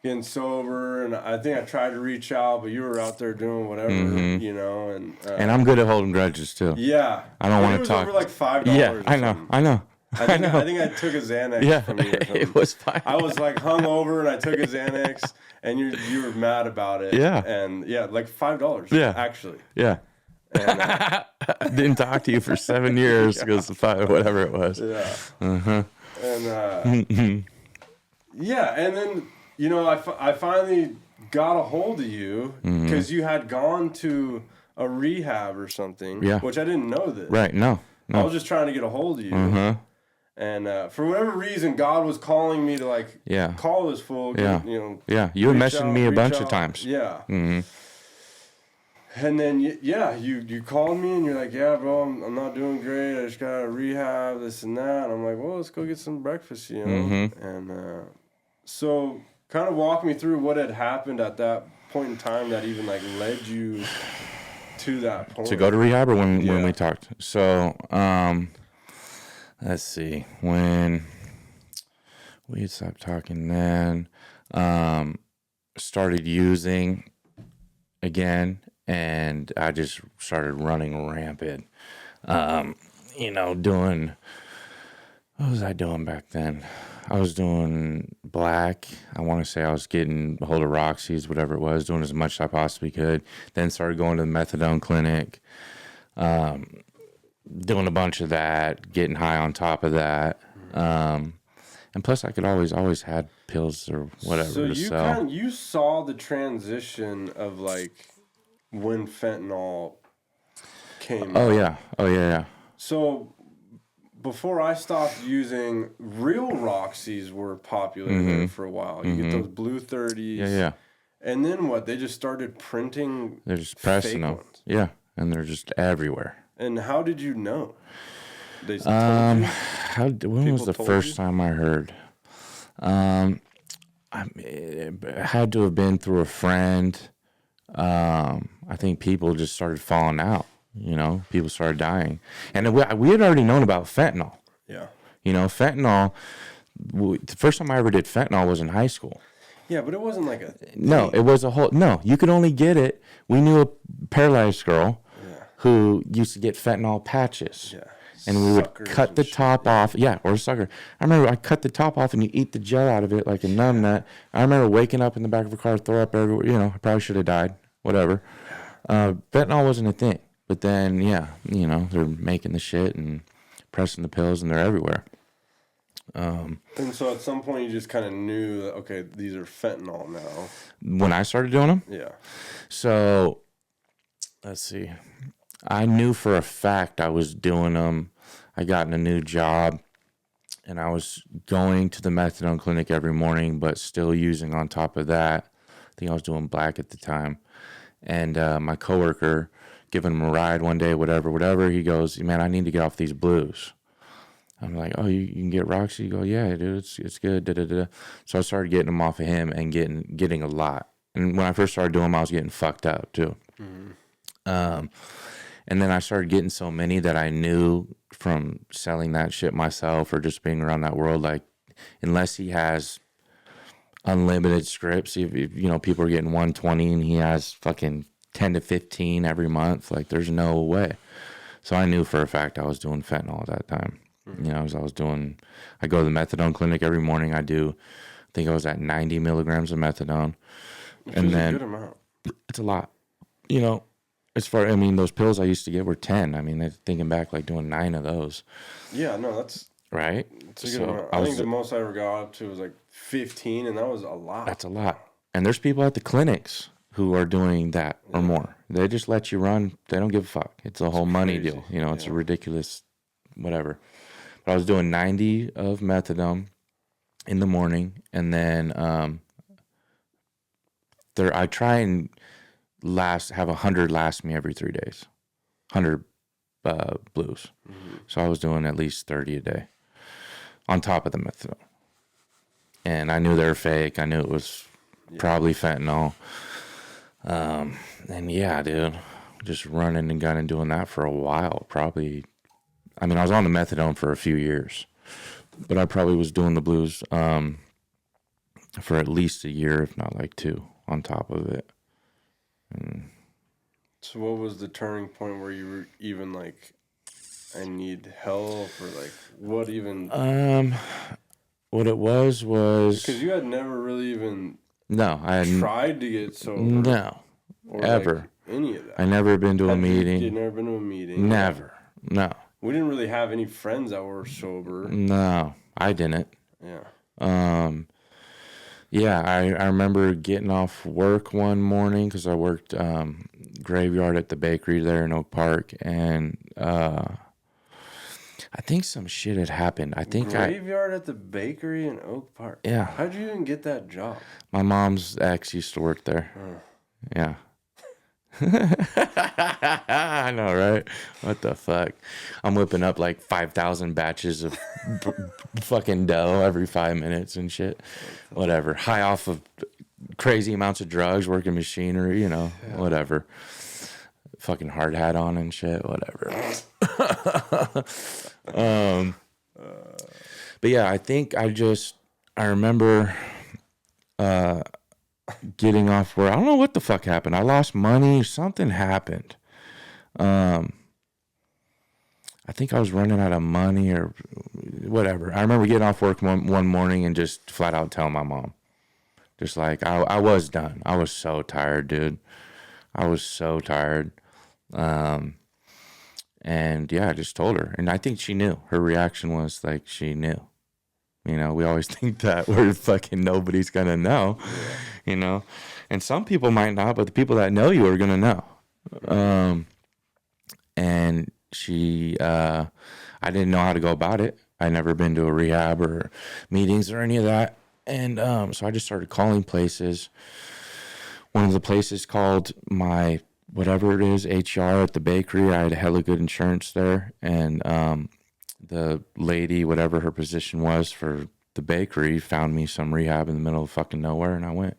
getting sober, and I think I tried to reach out, but you were out there doing whatever, you know. And I'm good at holding grudges too. Yeah, I don't want to talk. It was over like $5. Yeah, I know. I think I took a Xanax from you or something. It was fine. I was like hungover and I took a Xanax, and you were mad about it. Yeah. And yeah, like $5. Yeah. Actually. Yeah. And, didn't talk to you for 7 years because of whatever it was. yeah. Uh-huh. And yeah, and then you know I finally got a hold of you because you had gone to a rehab or something. Yeah. Which I didn't know this. Right. No. I was just trying to get a hold of you. Uh-huh. And for whatever reason, God was calling me to like call this fool. Yeah. You know. Yeah. You were messaging me a bunch of times. Yeah. Mm-hmm. And then you called me and you're like, yeah, bro, I'm not doing great. I just got to rehab, this and that. And I'm like, well, let's go get some breakfast, you know. Mm-hmm. And so kind of walk me through what had happened at that point in time that even like led you to that point. To go to rehab or when we talked? So, let's see. When we had stopped talking then, started using again, and I just started running rampant. You know, doing, what was I doing back then? I was doing black. I want to say I was getting a hold of Roxy's, whatever it was, doing as much as I possibly could. Then started going to the methadone clinic, doing a bunch of that, getting high on top of that. And plus I could always had pills or whatever to sell. You saw the transition of like when fentanyl came Oh out. yeah. So before I stopped using, real Roxy's were popular there for a while. You get those blue 30s. Yeah. And then what? They just started printing. They're just pressing them. Ones. Yeah, and they're just everywhere. And how did you know? They told you? When was the first time I heard? It had to have been through a friend. I think people just started falling out. You know, people started dying, and we had already known about fentanyl. Yeah. You know, fentanyl. The first time I ever did fentanyl was in high school. Yeah, but it wasn't like a No, it was a whole. No, you could only get it. We knew a paralyzed girl who used to get fentanyl patches. Yeah. And we would Suckers cut the and top off. Yeah, or a sucker. I remember I cut the top off and you eat the gel out of it like a numb nut. I remember waking up in the back of a car, throw up everywhere. You know, I probably should have died. Whatever. Fentanyl wasn't a thing. But then, you know, they're making the shit and pressing the pills and they're everywhere. And so at some point you just kind of knew that, okay, these are fentanyl now. When I started doing them? Yeah. So, let's see. I knew for a fact I was doing them. I got in a new job, and I was going to the methadone clinic every morning, but still using on top of that. I think I was doing black at the time. And my coworker, giving him a ride one day, whatever, he goes, man, I need to get off these blues. I'm like, oh, you can get Roxy? You go, yeah, dude, it's good. Da-da-da. So I started getting them off of him and getting a lot. And when I first started doing them, I was getting fucked up too. Mm-hmm. And then I started getting so many that I knew from selling that shit myself or just being around that world, like, unless he has unlimited scripts, if you know, people are getting 120 and he has fucking 10 to 15 every month, like, there's no way. So I knew for a fact I was doing fentanyl at that time. Mm-hmm. You know, I go to the methadone clinic every morning. I think I was at 90 milligrams of methadone. Which and is then a good amount. It's a lot. You know, those pills I used to get were 10. I mean, thinking back, like doing 9 of those. Yeah, no, that's right. It's a good amount. I think the most I ever got up to was like 15, and that was a lot. That's a lot. And there's people at the clinics who are doing that or more. They just let you run. They don't give a fuck. It's a whole money deal. You know, it's a ridiculous whatever. But I was doing 90 of methadone in the morning, and then I try and have 100 last me every 3 days. 100 blues. Mm-hmm. So I was doing at least 30 a day on top of the methadone. And I knew they were fake. I knew it was probably fentanyl. And yeah, dude, just running and gunning, doing that for a while. Probably, I mean, I was on the methadone for a few years, but I probably was doing the blues for at least a year, if not like 2 on top of it. And So what was the turning point where you were even like, I need help, or like what even? what it was Because you had never really even no, I had tried to get sober. No, or ever. Like any of that. I never been to a meeting. You'd never been to a meeting. Never. No. We didn't really have any friends that were sober. No, I didn't. Yeah. Yeah, I remember getting off work one morning because I worked graveyard at the bakery there in Oak Park, and I think some shit had happened. I think graveyard at the bakery in Oak Park. Yeah. How'd you even get that job? My mom's ex used to work there. Yeah. I know, right? What the fuck? I'm whipping up like 5,000 batches of fucking dough every 5 minutes and shit. Whatever. High off of crazy amounts of drugs, working machinery, whatever. Fucking hard hat on and shit, whatever. But yeah, I think I remember getting off where I don't know what the fuck happened. I lost money. Something happened. I think I was running out of money or whatever. I remember getting off work one morning and just flat out telling my mom. Just like, I was done. I was so tired, dude. I was so tired. And yeah, I just told her. And I think she knew. Her reaction was like, she knew. We always think that we're fucking nobody's going to know, And some people might not, but the people that know you are going to know. And she, I didn't know how to go about it. I'd never been to a rehab or meetings or any of that. And so I just started calling places. One of the places called my, whatever it is, HR at the bakery. I had hella good insurance there. And the lady, whatever her position was for the bakery, found me some rehab in the middle of fucking nowhere, and I went.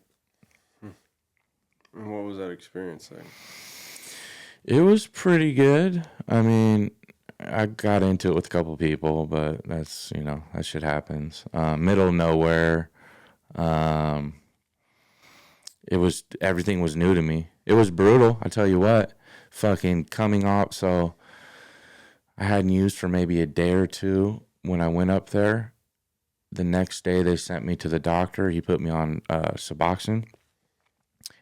And what was that experience like? It was pretty good. I mean, I got into it with a couple people, but that's, that shit happens. Middle of nowhere. Everything was new to me. It was brutal, I tell you what. Fucking coming up, so I hadn't used for maybe a day or two when I went up there. The next day they sent me to the doctor. He put me on Suboxone.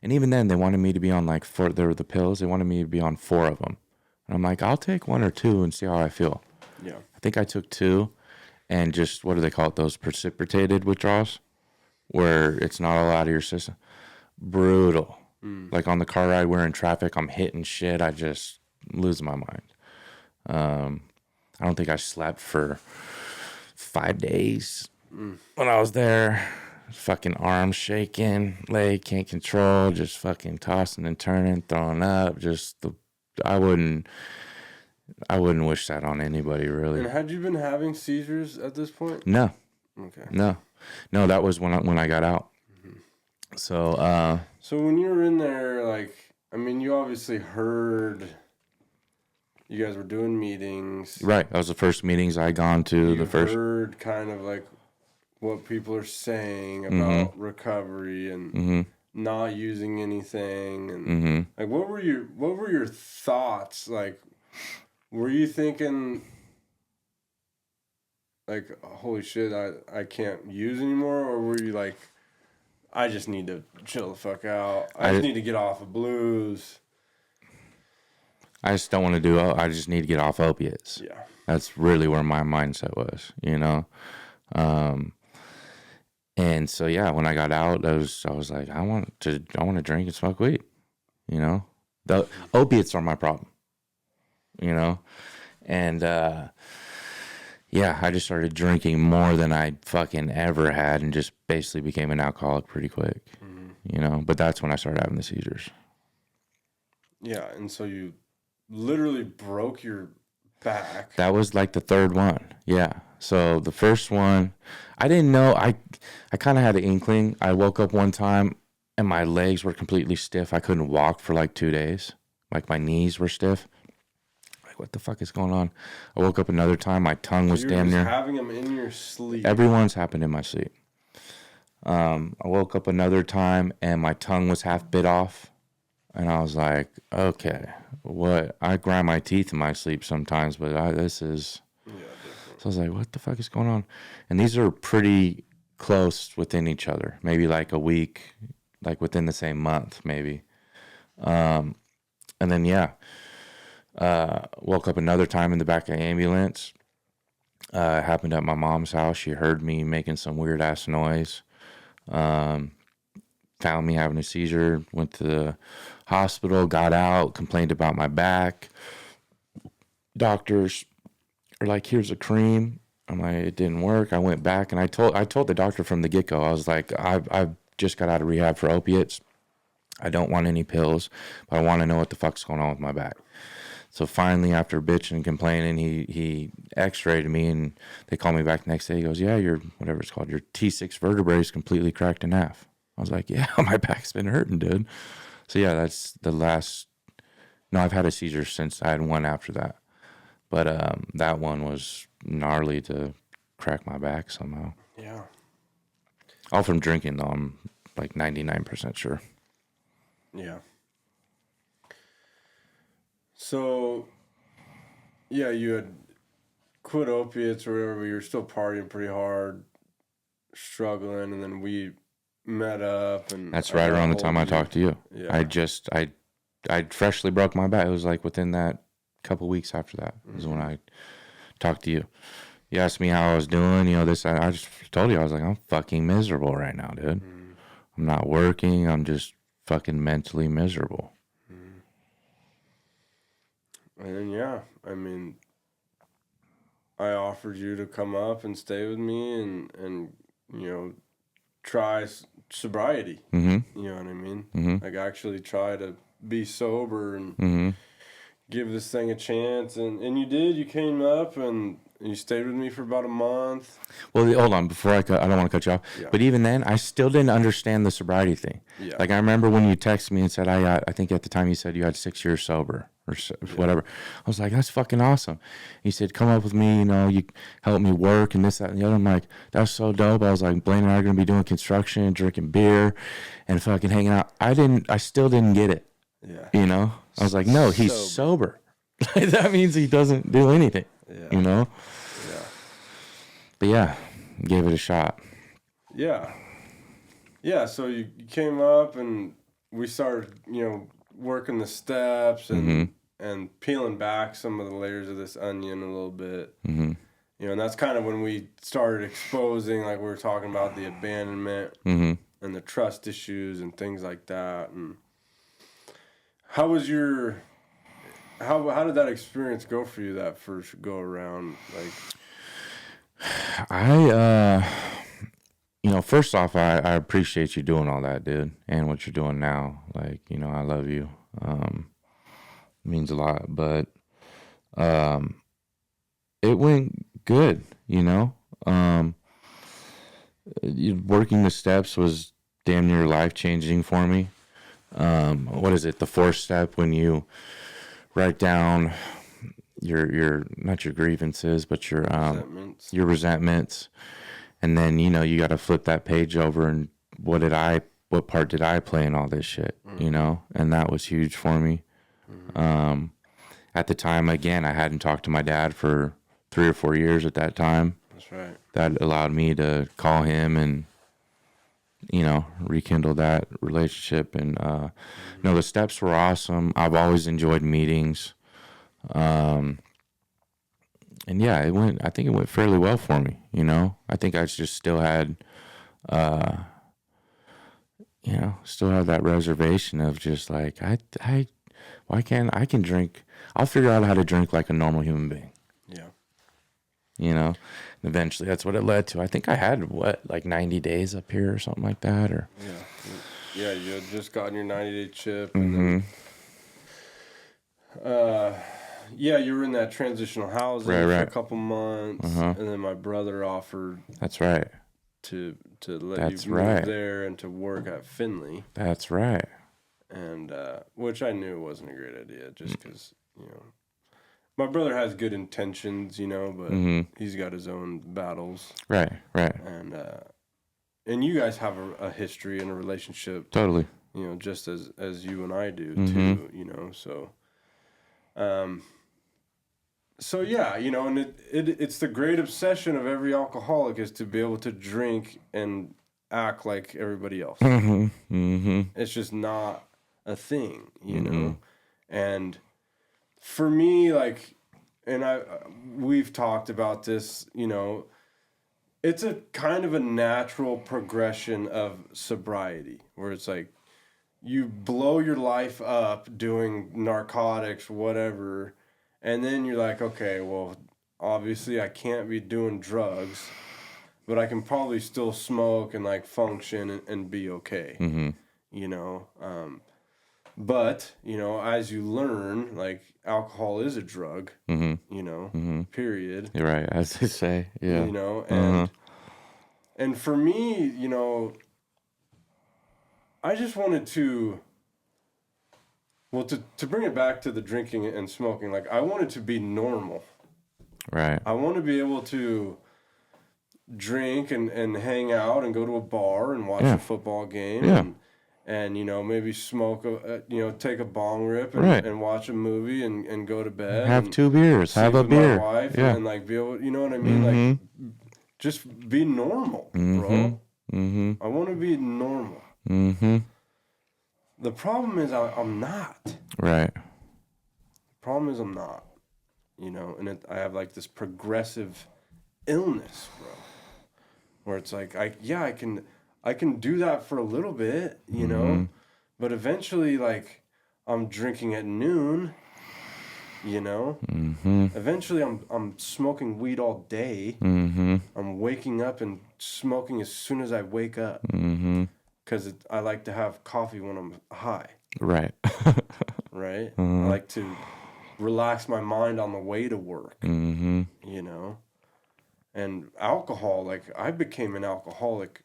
And even then they wanted me to be on there were the pills. They wanted me to be on 4 of them. And I'm like, I'll take 1 or 2 and see how I feel. Yeah. I think I took 2 and just, what do they call it? Those precipitated withdrawals where it's not all out of your system. Brutal. Like on the car ride, we're in traffic. I'm hitting shit. I just lose my mind. I don't think I slept for 5 days when I was there. Fucking arms shaking, leg can't control, just fucking tossing and turning, throwing up. I wouldn't wish that on anybody, really. And had you been having seizures at this point? No. Okay. No. That was when I got out. So when you were in there, you obviously heard you guys were doing meetings. Right. That was the first meetings I gone to. You heard kind of like what people are saying about recovery and not using anything, and what were your thoughts? Like, were you thinking like, holy shit, I can't use anymore, or were you like, I just need to chill the fuck out. I just need to get off of blues. I just don't want to I just need to get off opiates. Yeah. That's really where my mindset was, And so, yeah, when I got out, I was like, I want to drink and smoke weed, The opiates are my problem, And, yeah, I just started drinking more than I fucking ever had and just basically became an alcoholic pretty quick, But that's when I started having the seizures. Yeah, and so you literally broke your back. That was like the 3rd one. Yeah. So the first one, I didn't know. I kind of had an inkling. I woke up one time and my legs were completely stiff. I couldn't walk for like 2 days. Like my knees were stiff. Like, what the fuck is going on? I woke up another time. My tongue was damn near. Having them in your sleep. Everyone's happened in my sleep. I woke up another time and my tongue was half bit off. And I was like, okay, what? I grind my teeth in my sleep sometimes, but this is. Yeah, different. So I was like, what the fuck is going on? And these are pretty close within each other, maybe like a week, like within the same month, maybe. And then, woke up another time in the back of an ambulance. It happened at my mom's house. She heard me making some weird ass noise. Found me having a seizure, went to the hospital, got out, complained about my back. Doctors are like, here's a cream. I'm like, it didn't work. I went back and I told the doctor from the get-go, I was like, I've just got out of rehab for opiates. I don't want any pills, but I want to know what the fuck's going on with my back. So finally, after bitching and complaining, he x-rayed me, and they called me back the next day. He goes, yeah, your whatever it's called, your T6 vertebrae is completely cracked in half. I was like, yeah, my back's been hurting, dude. So yeah, that's the last. No, I've had a seizure since. I had one after that, but that one was gnarly to crack my back somehow. Yeah. All from drinking, though. I'm like 99% sure. Yeah. So, yeah, you had quit opiates or whatever, but you were still partying pretty hard, struggling, and then we met up. And That's right around the time I talked to you. Yeah. I freshly broke my back. It was like within that couple weeks after that is when I talked to you. You asked me how I was doing, this. I just told you, I was like, I'm fucking miserable right now, dude. I'm not working. I'm just fucking mentally miserable. And yeah, I mean, I offered you to come up and stay with me and try sobriety. Mm-hmm. You know what I mean? Mm-hmm. Like actually try to be sober and Mm-hmm. give this thing a chance. And you did. You came up and you stayed with me for about a month. Well, hold on. Before I don't want to cut you off. Yeah. But even then, I still didn't understand the sobriety thing. Yeah. Like I remember when you texted me and said, I think at the time you said you had 6 years sober or whatever. I was like, that's fucking awesome. He said, come up with me, you help me work and this, that, and the other. I'm like, that's so dope. I was like, Blaine and I are going to be doing construction, drinking beer and fucking hanging out. I still didn't get it. Yeah. I was like, no, he's sober. That means he doesn't do anything, Yeah. Yeah. But yeah, gave it a shot. Yeah. Yeah, so you came up and we started, working the steps and peeling back some of the layers of this onion a little bit. Mm-hmm. And that's kind of when we started exposing, like we were talking about the abandonment Mm-hmm. and the trust issues and things like that. And how was how did that experience go for you that first go around? Like, first off, I appreciate you doing all that, dude, and what you're doing now. Like, I love you. It means a lot, but it went good, working the steps was damn near life-changing for me. What is it? The fourth step, when you write down your not your grievances, but your resentments, and then you got to flip that page over and what part did I play in all this shit, and that was huge for me. At the time, again, I hadn't talked to my dad for 3 or 4 years at that time. That's right. That allowed me to call him and rekindle that relationship. And the steps were awesome. I've always enjoyed meetings. And yeah, I think it went fairly well for me. I think I just still had that reservation of just like, why can't I can drink? I'll figure out how to drink like a normal human being. Yeah. And eventually that's what it led to. I think I had like 90 days up here or something like that, or yeah, you had just gotten your 90-day chip, and then, you were in that transitional housing for a couple months, and then my brother offered. That's right. To let you move there and to work at Finley. That's right. And which I knew wasn't a great idea, just because my brother has good intentions, but he's got his own battles. Right. And and you guys have a history and a relationship, Totally. just as you and I do Mm-hmm. too, so yeah, and it's the great obsession of every alcoholic is to be able to drink and act like everybody else. Mm-hmm. Mm-hmm. It's just not a thing, Mm-hmm. And for me, like, and we've talked about this, it's a kind of a natural progression of sobriety where it's like you blow your life up doing narcotics, whatever, and then you're like, okay, well, obviously I can't be doing drugs, but I can probably still smoke and like function and be okay, Mm-hmm. But, as you learn, like alcohol is a drug, Mm-hmm. period. You're right, as they say. Yeah. And for me, I just wanted to, well, to bring it back to the drinking and smoking, like I wanted to be normal. Right. I want to be able to drink and hang out and go to a bar and watch a football game and maybe smoke take a bong rip and watch a movie and go to bed, have and 2 beers, sleep have a with beer. my wife, Yeah. and like be able, you know what I mean, like just be normal, bro. Mm-hmm. I want to be normal. Mm-hmm. The problem is I'm not. Right. The problem is I'm not. And I have like this progressive illness, bro, where it's like I can do that for a little bit, but eventually, like, I'm drinking at noon, eventually I'm smoking weed all day. I'm waking up and smoking as soon as I wake up, because I like to have coffee when I'm high, Right. right? I like to relax my mind on the way to work, and alcohol, like I became an alcoholic,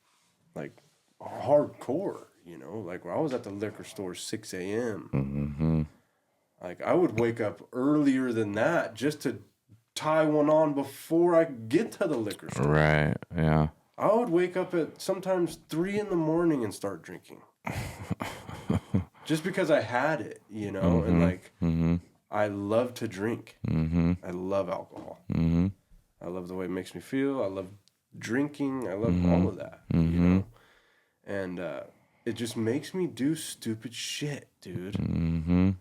like hardcore, like where I was at the liquor store 6 a.m. Like I would wake up earlier than that just to tie one on before I get to the liquor store. Right. Yeah. I would wake up at sometimes 3 a.m. and start drinking. Just because I had it, and like I love to drink. I love alcohol. I love the way it makes me feel. I love drinking. I love all of that, and it just makes me do stupid shit, dude.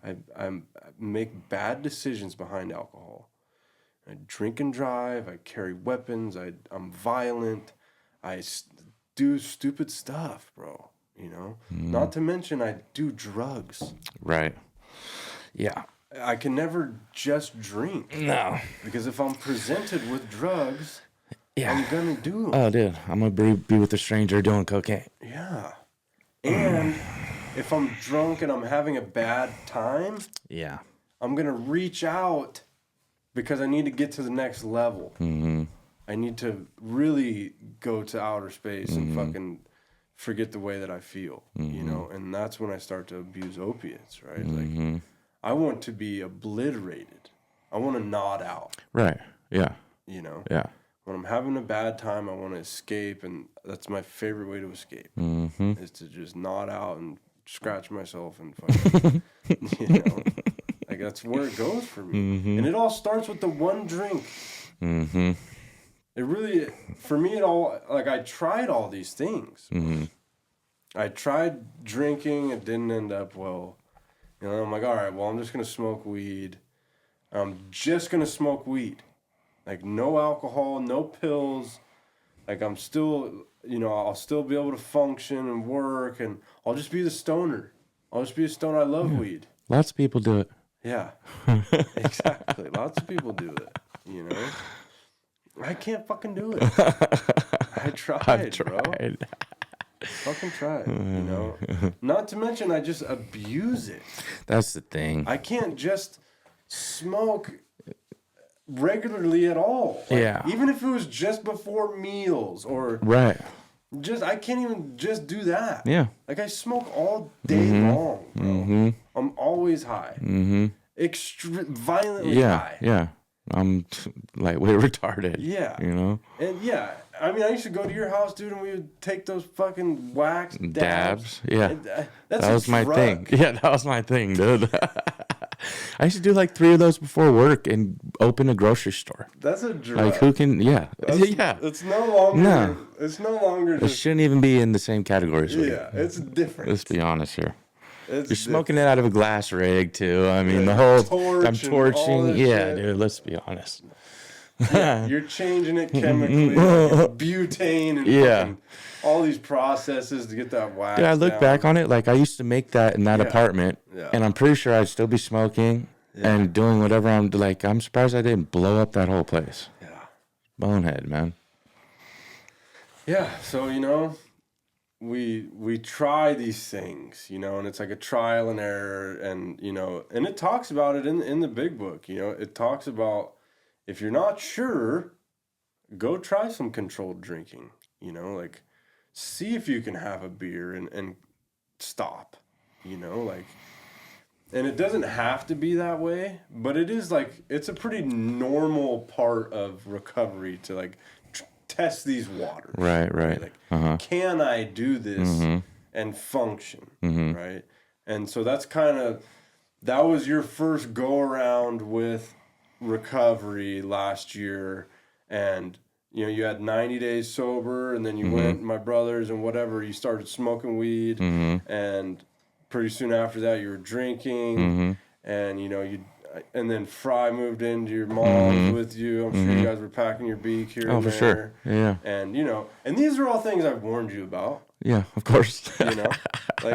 I make bad decisions behind alcohol. I drink and drive. I carry weapons. I'm violent. Do stupid stuff, bro. Not to mention I do drugs. Right. Yeah. I can never just drink. No. Because if I'm presented with drugs, Yeah. I'm gonna do them. Oh, dude, I'm gonna be with a stranger doing cocaine. Yeah. And if I'm drunk and I'm having a bad time, Yeah. I'm gonna reach out because I need to get to the next level. I need to really go to outer space and fucking forget the way that I feel, and that's when I start to abuse opiates, right? Like, I want to be obliterated. I want to nod out. Right. Yeah. Yeah. When I'm having a bad time, I want to escape, and that's my favorite way to escape, is to just nod out and scratch myself and fucking, like that's where it goes for me. And it all starts with the one drink. It really, for me, I tried all these things. I tried drinking, it didn't end up well. I'm like, all right, well, I'm just going to smoke weed. I'm just going to smoke weed. Like, no alcohol, no pills. Like, I'm still, I'll still be able to function and work, and I'll just be the stoner. I'll just be a stoner. I love weed. Lots of people do it. Yeah, exactly. Lots of people do it, I can't fucking do it. I tried, I've bro. tried. Fucking tried, Not to mention, I just abuse it. That's the thing. I can't just smoke regularly at all. Like, Yeah. even if it was just before meals or Right. I can't even just do that. Yeah. Like I smoke all day long, bro. I'm always high. Violently high. Yeah. I'm lightweight retarded. Yeah. You know? And yeah, I mean, I used to go to your house, dude, and we would take those fucking wax Dabs. Yeah. And, That that's was a my drug. thing. Yeah, that was my thing, dude. I used to do like 3 of those before work and open a grocery store. That's a drug. Like who can? Yeah, yeah. It's no longer. No. It's no longer. It Just, shouldn't even be in the same categories. yeah, it's different. Let's be honest here. It's You're smoking it out of a glass rig too. I mean, the Yeah, whole torch I'm and all torching. that Yeah, shit. dude. Let's be honest. Yeah, you're changing it chemically, like butane and Yeah. fucking all these processes to get that wax. Dude, I look down. back on it like I used to make that in that Yeah. apartment, Yeah. and I'm pretty sure I'd still be smoking and doing whatever I'm like. I'm surprised I didn't blow up that whole place. Yeah. Bonehead, man. Yeah. So we try these things, and it's like a trial and error, and and it talks about it in the big book. It talks about if you're not sure, go try some controlled drinking. Like see if you can have a beer and stop. Like. And it doesn't have to be that way, but it is like, it's a pretty normal part of recovery to like test these waters. Right. Like, can I do this and function? Right. And so that was your first go around with recovery last year. And, you had 90 days sober, and then you went to my brother's and whatever, you started smoking weed, and pretty soon after that, you were drinking, and and then Fry moved into your mom's with you. I'm sure you guys were packing your beak here. Oh, and for there. sure. Yeah. And and these are all things I've warned you about. Yeah, of course. Like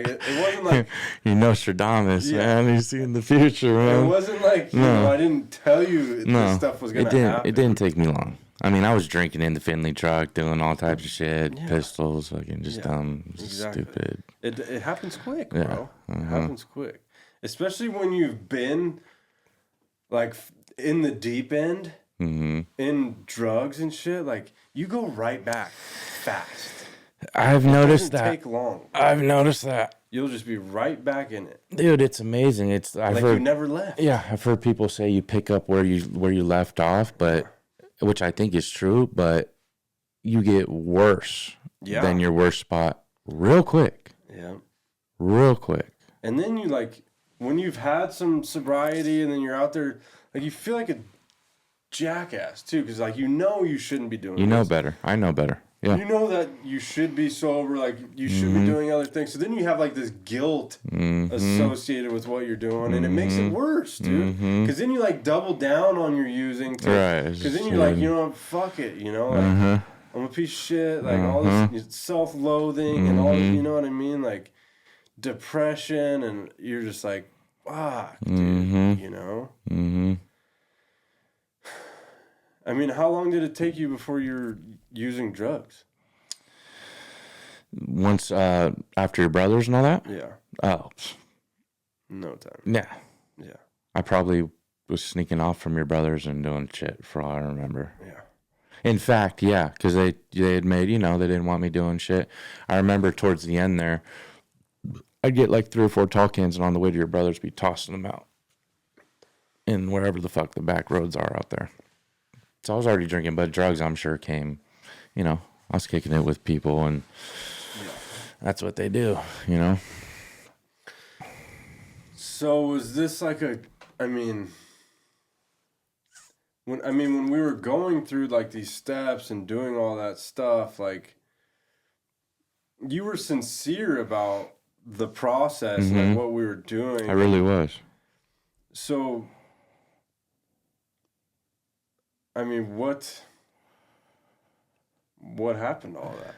it wasn't like you Nostradamus, man. You see in the future, man. it wasn't like I didn't tell you this stuff was gonna happen. It didn't take me long. I mean, I was drinking in the Finley truck, doing all types of shit, pistols, fucking just dumb, stupid. It happens quick, Yeah. bro. It happens quick, especially when you've been like in the deep end in drugs and shit. Like you go right back fast. I've noticed It that. doesn't take long. I've noticed that, You'll just be right back in it, dude. It's amazing. I've like heard, you never left. yeah, I've heard people say you pick up where you left off, but which I think is true, but you get worse than your worst spot real quick. Yeah. Real quick. And then you like when you've had some sobriety, and then you're out there, like you feel like a jackass too, because like you shouldn't be doing. You know this. better. I know better. Yeah. You know that you should be sober, like you should be doing other things. So then you have like this guilt associated with what you're doing, and it makes it worse, dude. Because then you like double down on your using, Right. Because then you're like, fuck it, like I'm a piece of shit, like all this self-loathing and all, you know what I mean, like depression, and you're just like, fuck, dude, I mean, how long did it take you before you're using drugs? Once after your brothers and all that? Yeah. Oh. No time. Yeah. Yeah. I probably was sneaking off from your brothers and doing shit for all I remember. Yeah. In fact, yeah, because they had made, they didn't want me doing shit. I remember towards the end there, I'd get like 3 or 4 tall cans, and on the way to your brothers, be tossing them out in wherever the fuck the back roads are out there. So I was already drinking, but drugs, I'm sure, came, I was kicking it with people, and that's what they do, So was this like when we were going through like these steps and doing all that stuff, like you were sincere about the process and like what we were doing. I really was. So, I mean, what happened to all that?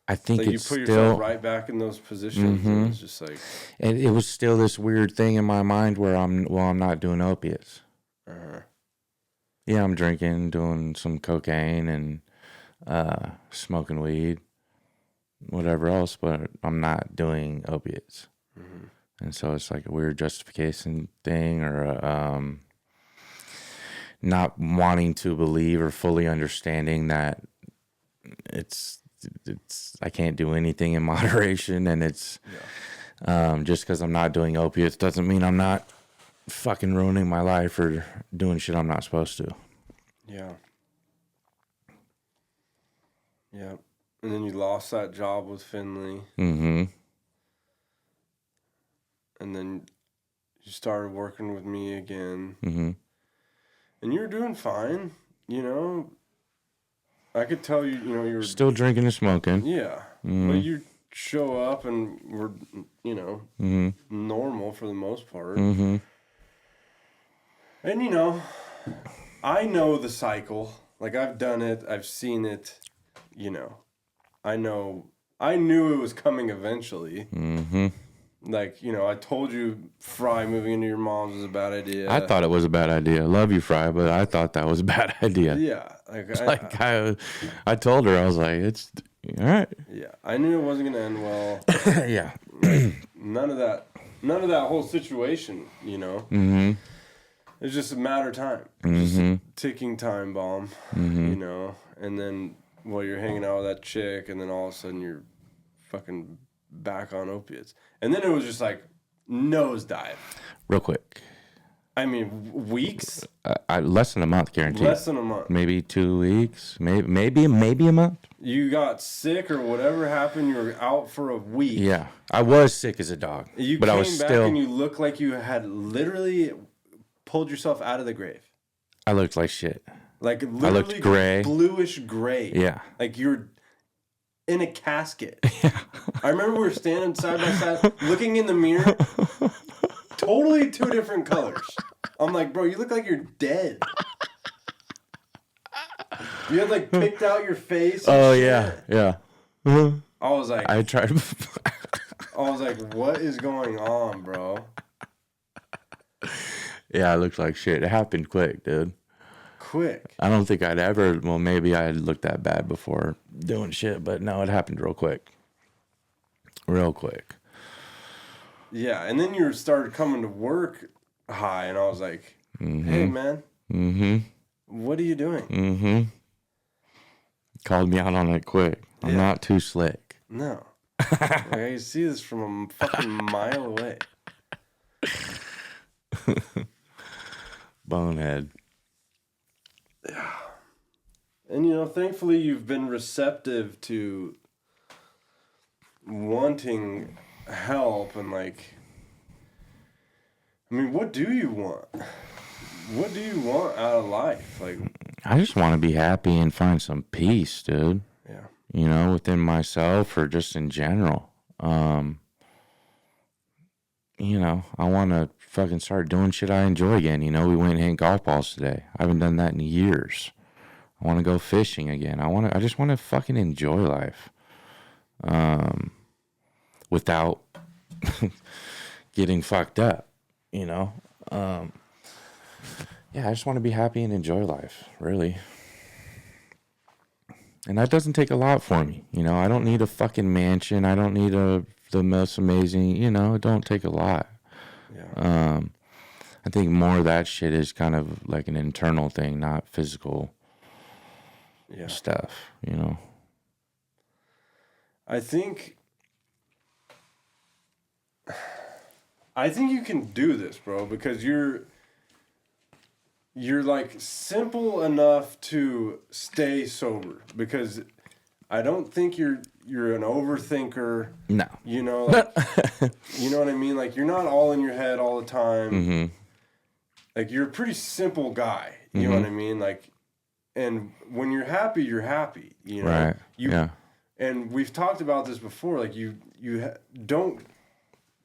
I think Like you it's put still yourself right back in those positions, and it's just like, it was still this weird thing in my mind where I'm not doing opiates. Yeah, I'm drinking, doing some cocaine, and smoking weed, whatever else, but I'm not doing opiates. And so it's like a weird justification thing, or not wanting to believe or fully understanding that it's I can't do anything in moderation, and it's just because I'm not doing opiates doesn't mean I'm not fucking ruining my life or doing shit I'm not supposed to. Yeah. Yeah. And then you lost that job with Finley. Mm-hmm. And then you started working with me again. Mm-hmm. And you were doing fine, you know. I could tell you, you know, you were Still drinking and smoking. Yeah. Mm-hmm. But you show up and we're, you know, Mm-hmm. normal for the most part. Mm-hmm. And, you know, I know the cycle. Like, I've done it. I've seen it. You know, I knew it was coming eventually. Mm-hmm. Like, you know, I told you Fry moving into your mom's was a bad idea. I thought it was a bad idea. Love you, Fry, but I thought that was a bad idea. Yeah. Like, I told her, I was like, it's all right. Yeah. I knew it wasn't going to end well. Yeah. Like, none of that whole situation, you know. Mm-hmm. It's just a matter of time. Mm-hmm. Just a ticking time bomb, Mm-hmm. you know. And then, well, you're hanging out with that chick, and then all of a sudden you're fucking back on opiates. And then it was just like nosedive. Real quick. I mean, weeks? Less than a month, guaranteed. Less than a month. Maybe 2 weeks. Maybe a month. You got sick or whatever happened. You were out for a week. Yeah, I was sick as a dog, You but came I was back still. and you looked like you had literally pulled yourself out of the grave. I looked like shit. Like literally looked gray. Bluish gray. Yeah. Like you're in a casket. I remember we were standing side by side, looking in the mirror. Totally two different colors. I'm like, bro, you look like you're dead. You had like picked out your face. Oh shit. yeah. Uh-huh. I was like, I tried. what is going on, bro? Yeah, I looked like shit. It happened quick, dude. Quick. I don't think I'd ever. Well, maybe I had looked that bad before doing shit, but no, it happened real quick. Real quick. Yeah, and then you started coming to work high, and I was like, hey, man, Mm-hmm. what are you doing? Mm-hmm. Called me out on it quick. I'm Yeah. not too slick. No. Like, I can see this from a fucking mile away. Bonehead. And, you know, thankfully you've been receptive to wanting help and, like, I mean, what do you want? What do you want out of life? Like, I just want to be happy and find some peace, dude. yeah. You know, within myself or just in general. You know, I want to fucking start doing shit I enjoy again. You know, we went and hit golf balls today. I haven't done that in years. I want to go fishing again. I just want to fucking enjoy life. Without getting fucked up, you know? Yeah, I just want to be happy and enjoy life, really. And that doesn't take a lot for me. You know, I don't need a fucking mansion. I don't need the most amazing, you know, it don't take a lot. Yeah. I think more of that shit is kind of like an internal thing, not physical Yeah. stuff, you know? I think you can do this, bro, because you're like simple enough to stay sober, because I don't think you're an overthinker. No. You know, like, you know what I mean? Like, you're not all in your head all the time. Mm-hmm. Like, you're a pretty simple guy. You know what I mean? Like, and when you're happy, you know? Right. Yeah. And we've talked about this before. Like, you don't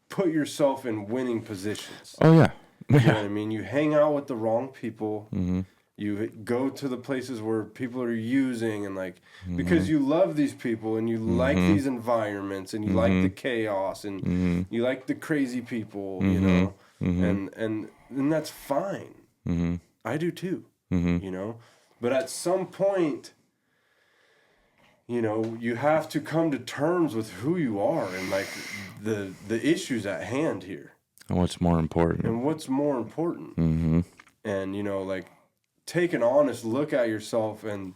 put yourself in winning positions. Oh, yeah. You know what I mean? You hang out with the wrong people. Mm-hmm. You go to the places where people are using, and like, because you love these people and you like these environments and you like the chaos and you like the crazy people, you know, and that's fine. Mm-hmm. I do too, you know, but at some point, you know, you have to come to terms with who you are and like the issues at hand here. And what's more important? And what's more important. Mm-hmm. And, you know, like, take an honest look at yourself and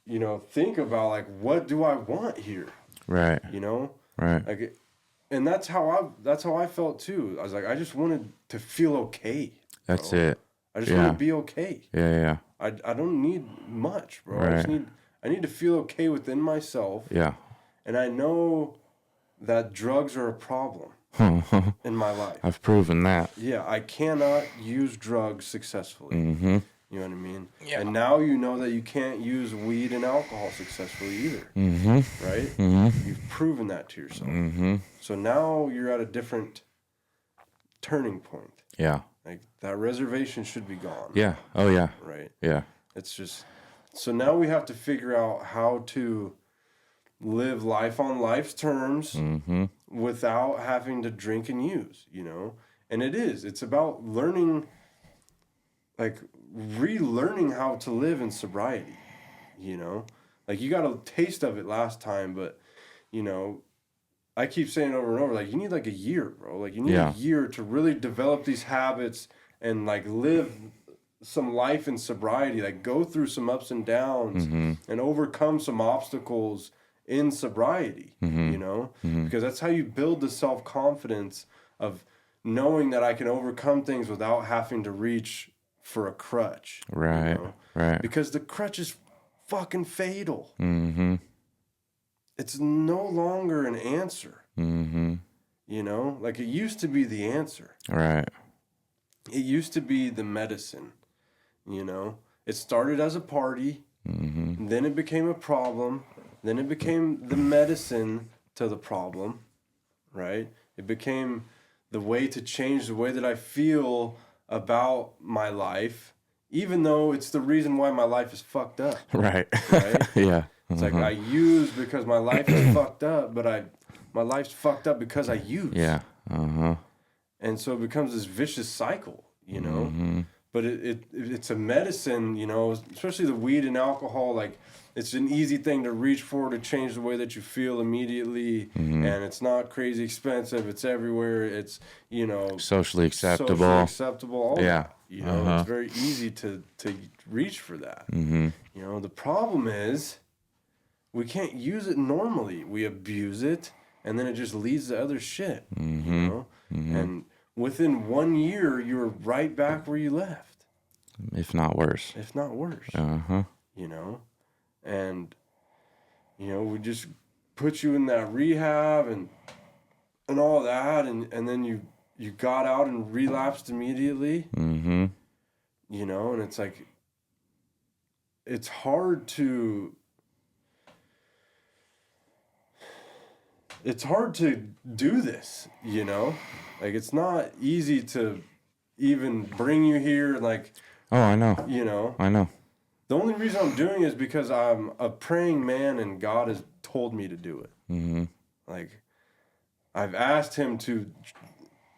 you know, think about, like, what do I want here? Right. You know? Right. Like, and that's how I felt too. I was like, I just wanted to feel okay. That's bro. it. I just Yeah. want to be okay. Yeah. I don't need much, bro. Right. I need to feel okay within myself. Yeah. And I know that drugs are a problem in my life. I've proven that. Yeah, I cannot use drugs successfully. Mm-hmm. You know what I mean? Yeah. And now you know that you can't use weed and alcohol successfully either. Mm-hmm. Right? Mm-hmm. You've proven that to yourself. Mm-hmm. So now you're at a different turning point. Yeah. Like that reservation should be gone. Yeah. Oh yeah. Right? Yeah. It's just so now we have to figure out how to live life on life's terms Mm-hmm. without having to drink and use, you know? And it's about learning, like relearning how to live in sobriety, you know? Like you got a taste of it last time, but you know, I keep saying over and over, like you need like a year, bro. Like you need Yeah. a year to really develop these habits and like live some life in sobriety, like go through some ups and downs and overcome some obstacles in sobriety, you know? Because that's how you build the self-confidence of knowing that I can overcome things without having to reach for a crutch. Right. You know? Right. Because the crutch is fucking fatal. Mm-hmm. It's no longer an answer. Mm-hmm. You know? Like it used to be the answer. Right. It used to be the medicine. You know? It started as a party, and then it became a problem, then it became the medicine to the problem, right? It became the way to change the way that I feel about my life, even though it's the reason why my life is fucked up. Right. Right? Yeah. It's like I use because my life is fucked up, but my life's fucked up because I use. Yeah. Uh-huh. And so it becomes this vicious cycle, you know? But it's a medicine, you know, especially the weed and alcohol. Like, it's an easy thing to reach for to change the way that you feel immediately. And it's not crazy expensive. It's everywhere. It's, you know, Socially acceptable. All Yeah. that, you know, it's very easy to reach for that. You know, the problem is we can't use it normally. We abuse it, and then it just leads to other shit, you know? And within 1 year, you're right back where you left. If not worse. If not worse. Uh-huh. You know? And, you know, we just put you in that rehab and all that, and then you got out and relapsed immediately. Mm-hmm. You know, and it's like, it's hard to do this, you know? Like, it's not easy to even bring you here, like, Oh, I know. you know? I know. The only reason I'm doing it is because I'm a praying man and God has told me to do it. Like, I've asked him to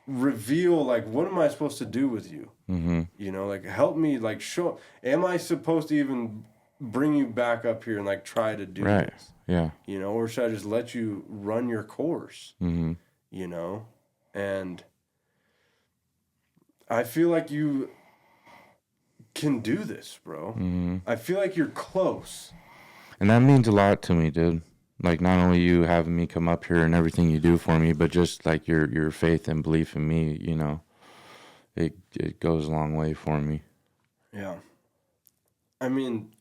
reveal, like, what am I supposed to do with you? You know, like, help me, like, show, am I supposed to even bring you back up here and, like, try to do Right. this? Yeah. You know, or should I just let you run your course? You know? And I feel like you can do this, bro. I feel like you're close. And that means a lot to me, dude. Like, not only you having me come up here and everything you do for me, but just, like, your faith and belief in me, you know. It goes a long way for me. Yeah. I mean,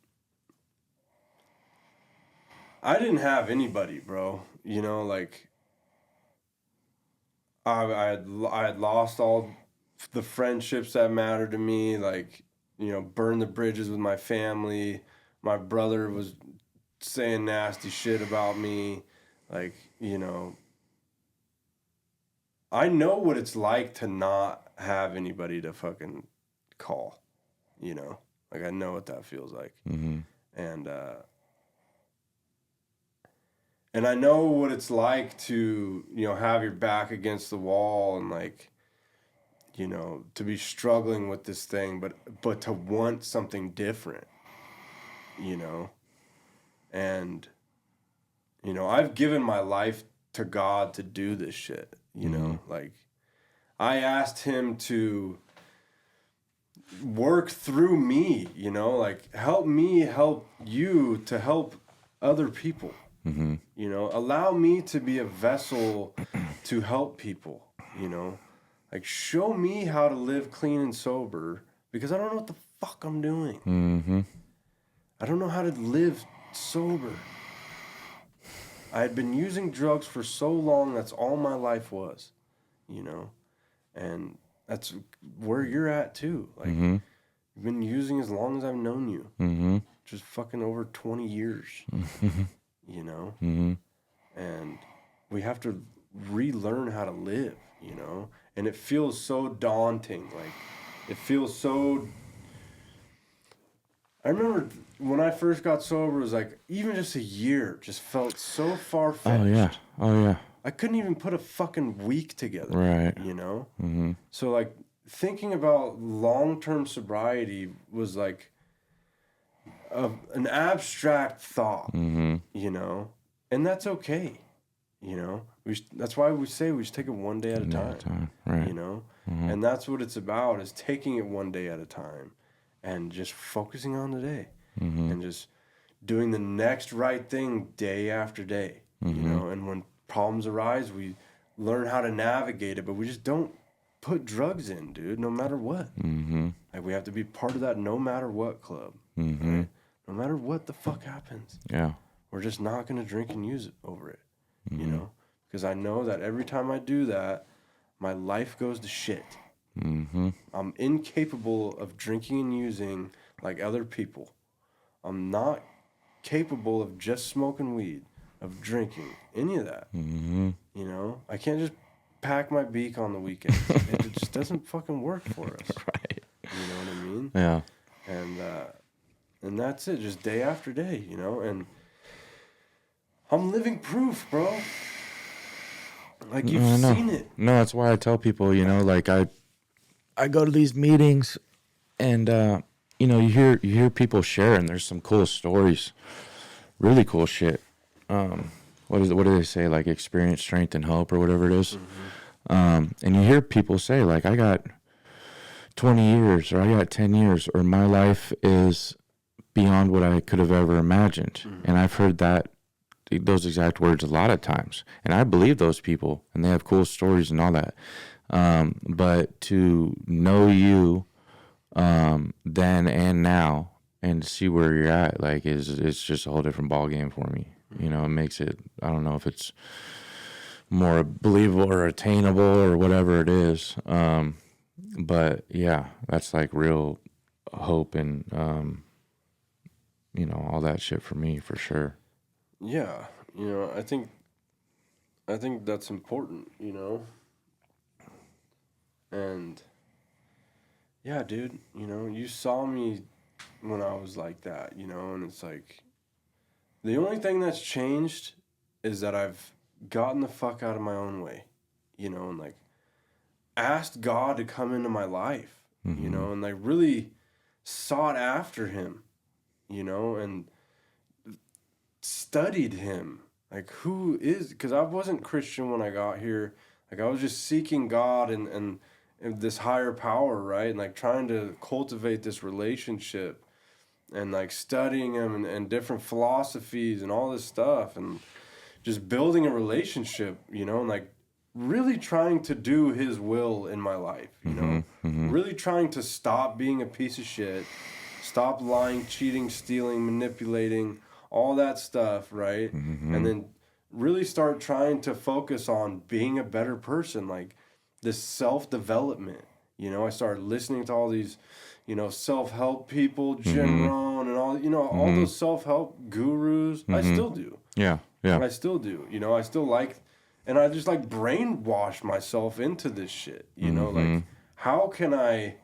I didn't have anybody, bro. You know, like, I had lost all the friendships that mattered to me. Like, you know, burned the bridges with my family. My brother was saying nasty shit about me. Like, you know, I know what it's like to not have anybody to fucking call, you know? Like, I know what that feels like. And I know what it's like to, you know, have your back against the wall and, like, you know, to be struggling with this thing, but to want something different, you know? And, you know, I've given my life to God to do this shit, you know? Like, I asked him to work through me, you know? Like, help me help you to help other people. You know, allow me to be a vessel to help people, you know? Like, show me how to live clean and sober because I don't know what the fuck I'm doing. I don't know how to live sober. I had been using drugs for so long, that's all my life was, you know? And that's where you're at, too. Like, you've been using as long as I've known you. Just fucking over 20 years, you know? And we have to relearn how to live, you know? And it feels so daunting. Like, it feels so... I remember when I first got sober, it was like, even just a year just felt so far-fetched. Oh, yeah. I couldn't even put a fucking week together. Right. You know? So, like, thinking about long-term sobriety was like an abstract thought, you know? And that's okay, you know? That's why we say we should take it one day at a time. Right. You know? And that's what it's about, is taking it one day at a time and just focusing on today and just doing the next right thing day after day, you know? And when problems arise, we learn how to navigate it, but we just don't put drugs in, dude, no matter what. Like, we have to be part of that no matter what club, right? No matter what the fuck happens. Yeah. We're just not going to drink and use it over it, you know? Because I know that every time I do that, my life goes to shit. I'm incapable of drinking and using like other people. I'm not capable of just smoking weed, of drinking, any of that. You know? I can't just pack my beak on the weekends. It just doesn't fucking work for us. Right. You know what I mean? Yeah. And that's it, just day after day, you know? And I'm living proof, bro. Like, you've seen it. No, that's why I tell people, you know, like I go to these meetings and you know, you hear people sharing. There's some cool stories. Really cool shit. What do they say? Like experience, strength, and hope, or whatever it is. And you hear people say, like, I got 20 years, or I got 10 years, or my life is beyond what I could have ever imagined. And I've heard those exact words a lot of times. And I believe those people, and they have cool stories and all that. But to know you then and now and see where you're at, like, it's just a whole different ball game for me. You know, it makes it, I don't know if it's more believable or attainable or whatever it is. But yeah, that's like real hope and, you know, all that shit for me, for sure. Yeah, you know, I think that's important, you know? And yeah, dude, you know, you saw me when I was like that, you know, and it's like, the only thing that's changed is that I've gotten the fuck out of my own way, you know, and like asked God to come into my life, you know, and like really sought after him, you know, and studied him. Like, who is, because I wasn't Christian when I got here. Like, I was just seeking God and this higher power, right? And like trying to cultivate this relationship and like studying him and different philosophies and all this stuff and just building a relationship, you know, and like really trying to do his will in my life, you know, really trying to stop being a piece of shit, stop lying, cheating, stealing, manipulating, all that stuff, right? And then really start trying to focus on being a better person, like this self-development. You know, I started listening to all these, you know, self-help people, Jim Rohn and all, you know, all those self-help gurus. I still do. Yeah. I still do. You know, I still like, and I just like brainwash myself into this shit. You know, like, how can I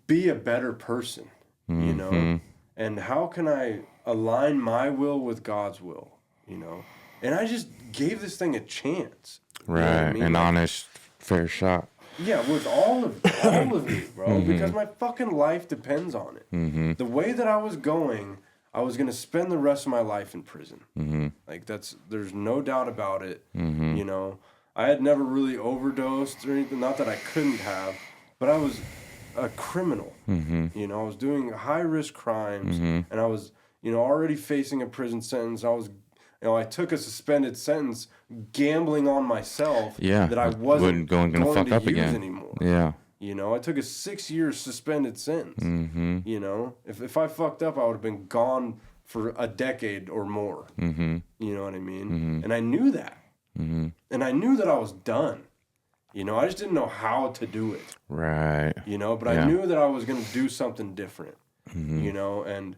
be a better person? You know, and how can I align my will with God's will? You know, and I just gave this thing a chance. Right, you know what I mean? an Like, honest, fair shot. yeah, with all of it, bro, because my fucking life depends on it. The way that I was going, I was gonna spend the rest of my life in prison. Like, there's no doubt about it. You know, I had never really overdosed or anything. Not that I couldn't have, but I was a criminal. You know, I was doing high risk crimes, and I was, you know, already facing a prison sentence. I was I took a suspended sentence gambling on myself that I wasn't going to fuck to up use again anymore. Yeah. I took a 6-year suspended sentence. Mm-hmm. If I fucked up, I would have been gone for a decade or more. Mm-hmm. You know what I mean? Mm-hmm. And I knew that. Mm-hmm. And I knew that I was done. I just didn't know how to do it. Right. But I knew that I was going to do something different. And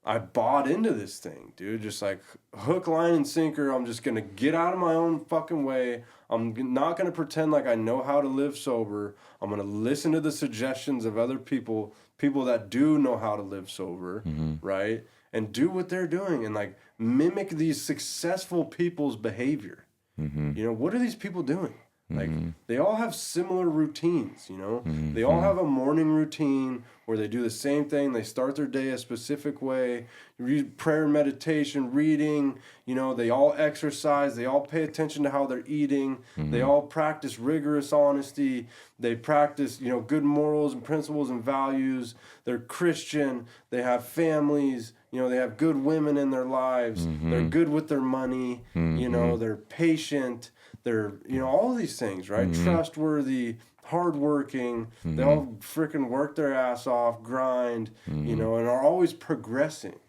I bought into this thing, dude. Just like hook, line, and sinker. I'm just going to get out of my own fucking way. I'm not going to pretend like I know how to live sober. I'm going to listen to the suggestions of other people that do know how to live sober, right? And do what they're doing and like mimic these successful people's behavior. What are these people doing? Like they all have similar routines, They all have a morning routine where they do the same thing. They start their day a specific way, read prayer, meditation, reading, they all exercise. They all pay attention to how they're eating. They all practice rigorous honesty. They practice, good morals and principles and values. They're Christian. They have families. They have good women in their lives. They're good with their money. They're patient. They're, all these things, right? Trustworthy, hardworking. They all freaking work their ass off, grind, and are always progressing,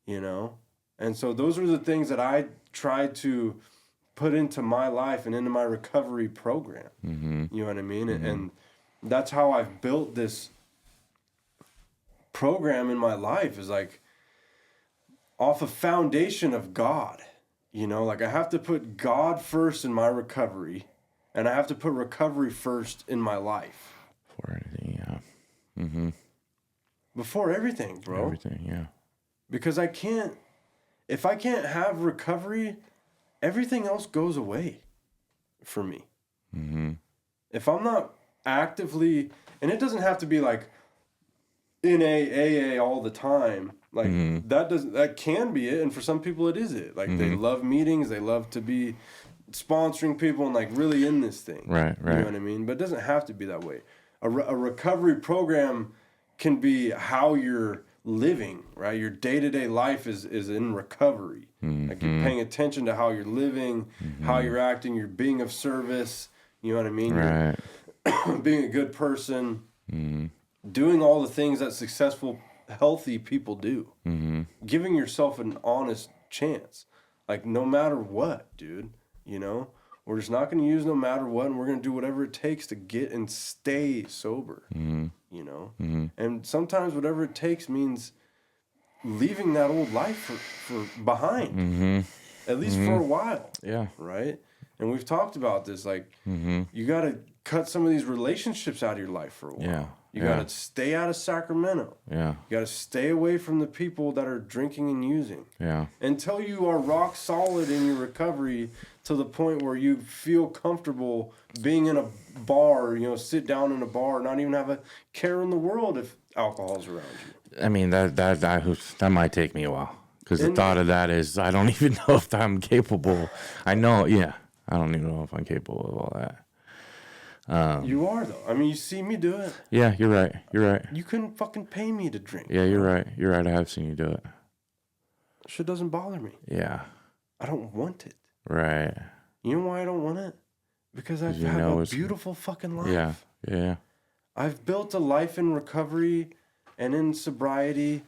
And so those are the things that I tried to put into my life and into my recovery program. You know what I mean? And that's how I've built this program in my life, is like off a foundation of God. Like I have to put God first in my recovery, and I have to put recovery first in my life. For anything, yeah. Before everything, bro. Everything, yeah. Because if I can't have recovery, everything else goes away for me. If I'm not actively, and it doesn't have to be like in AA all the time. Like that can be it, and for some people it is it. Like they love meetings, they love to be sponsoring people and like really in this thing. Right. You know what I mean? But it doesn't have to be that way. A recovery program can be how you're living, right? Your day-to-day life is in recovery. Like you're paying attention to how you're living, how you're acting, you're being of service. You know what I mean? Right. You're being a good person. Doing all the things that successful, healthy people do. Giving yourself an honest chance. Like, no matter what, dude. We're just not going to use no matter what, and we're going to do whatever it takes to get and stay sober. And sometimes whatever it takes means leaving that old life for behind. At least for a while. Yeah. Right? And we've talked about this. Like, you got to cut some of these relationships out of your life for a while. Yeah. You got to stay out of Sacramento. Yeah. You got to stay away from the people that are drinking and using. Yeah. Until you are rock solid in your recovery to the point where you feel comfortable being in a bar, sit down in a bar, not even have a care in the world if alcohol's around you. I mean, that might take me a while. Because the thought of that is, I don't even know if I'm capable. I know, yeah. I don't even know if I'm capable of all that. You are, though. I mean, you see me do it. Yeah, you're right. You're right. You couldn't fucking pay me to drink. Yeah, you're right. You're right. I have seen you do it. Shit doesn't bother me. Yeah. I don't want it. Right. You know why I don't want it? Because I've had a beautiful fucking life. Yeah. Yeah. I've built a life in recovery and in sobriety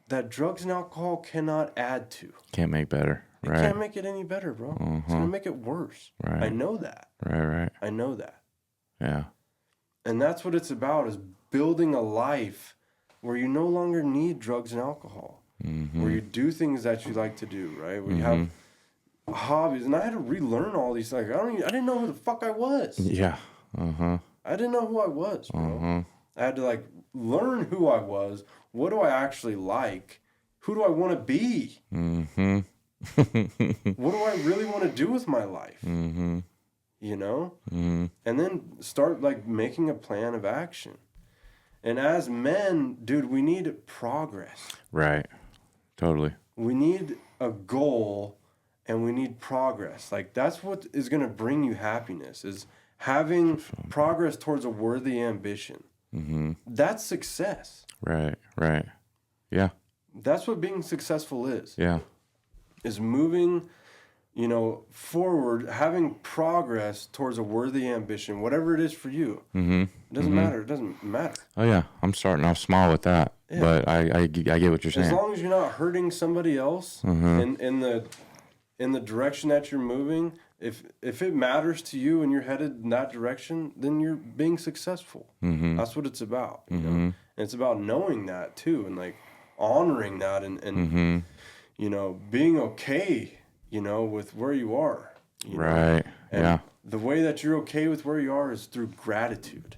that drugs and alcohol cannot add to. Can't make better. It can't make it any better, bro. It's going to make it worse. Right. I know that. Right. I know that. Yeah. And that's what it's about, is building a life where you no longer need drugs and alcohol. Where you do things that you like to do, right? Where you have hobbies. And I had to relearn all these things. I didn't know who the fuck I was. Yeah. I didn't know who I was, bro. I had to like learn who I was. What do I actually like? Who do I want to be? What do I really want to do with my life? And then start like making a plan of action. And as men, dude, we need progress. Right. Totally. We need a goal and we need progress. Like that's what is going to bring you happiness, is having progress towards a worthy ambition. That's success. Right. Yeah. That's what being successful is. Yeah. is moving, you know, forward, having progress towards a worthy ambition, whatever it is for you. It doesn't matter. It doesn't matter. Oh yeah, I'm starting off small with that, but I get what you're saying. As long as you're not hurting somebody else in the direction that you're moving, if it matters to you and you're headed in that direction, then you're being successful. That's what it's about. You know? And it's about knowing that too, and like honoring that, and you know, being okay, you know, with where you are. You know? Right. And the way that you're okay with where you are is through gratitude.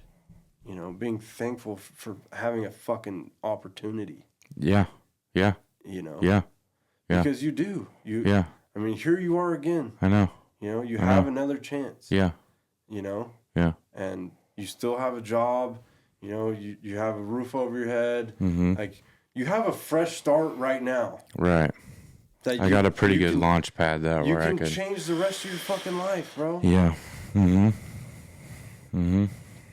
You know, being thankful for having a fucking opportunity. Yeah. Yeah. You know. Yeah. Yeah. Because you do. Yeah. I mean, here you are again. I know. You know, you have another chance. Yeah. You know? Yeah. And you still have a job. You know, you have a roof over your head. Like, you have a fresh start right now. Right. I got a pretty good launch pad that where I could... You can change the rest of your fucking life, bro. Yeah.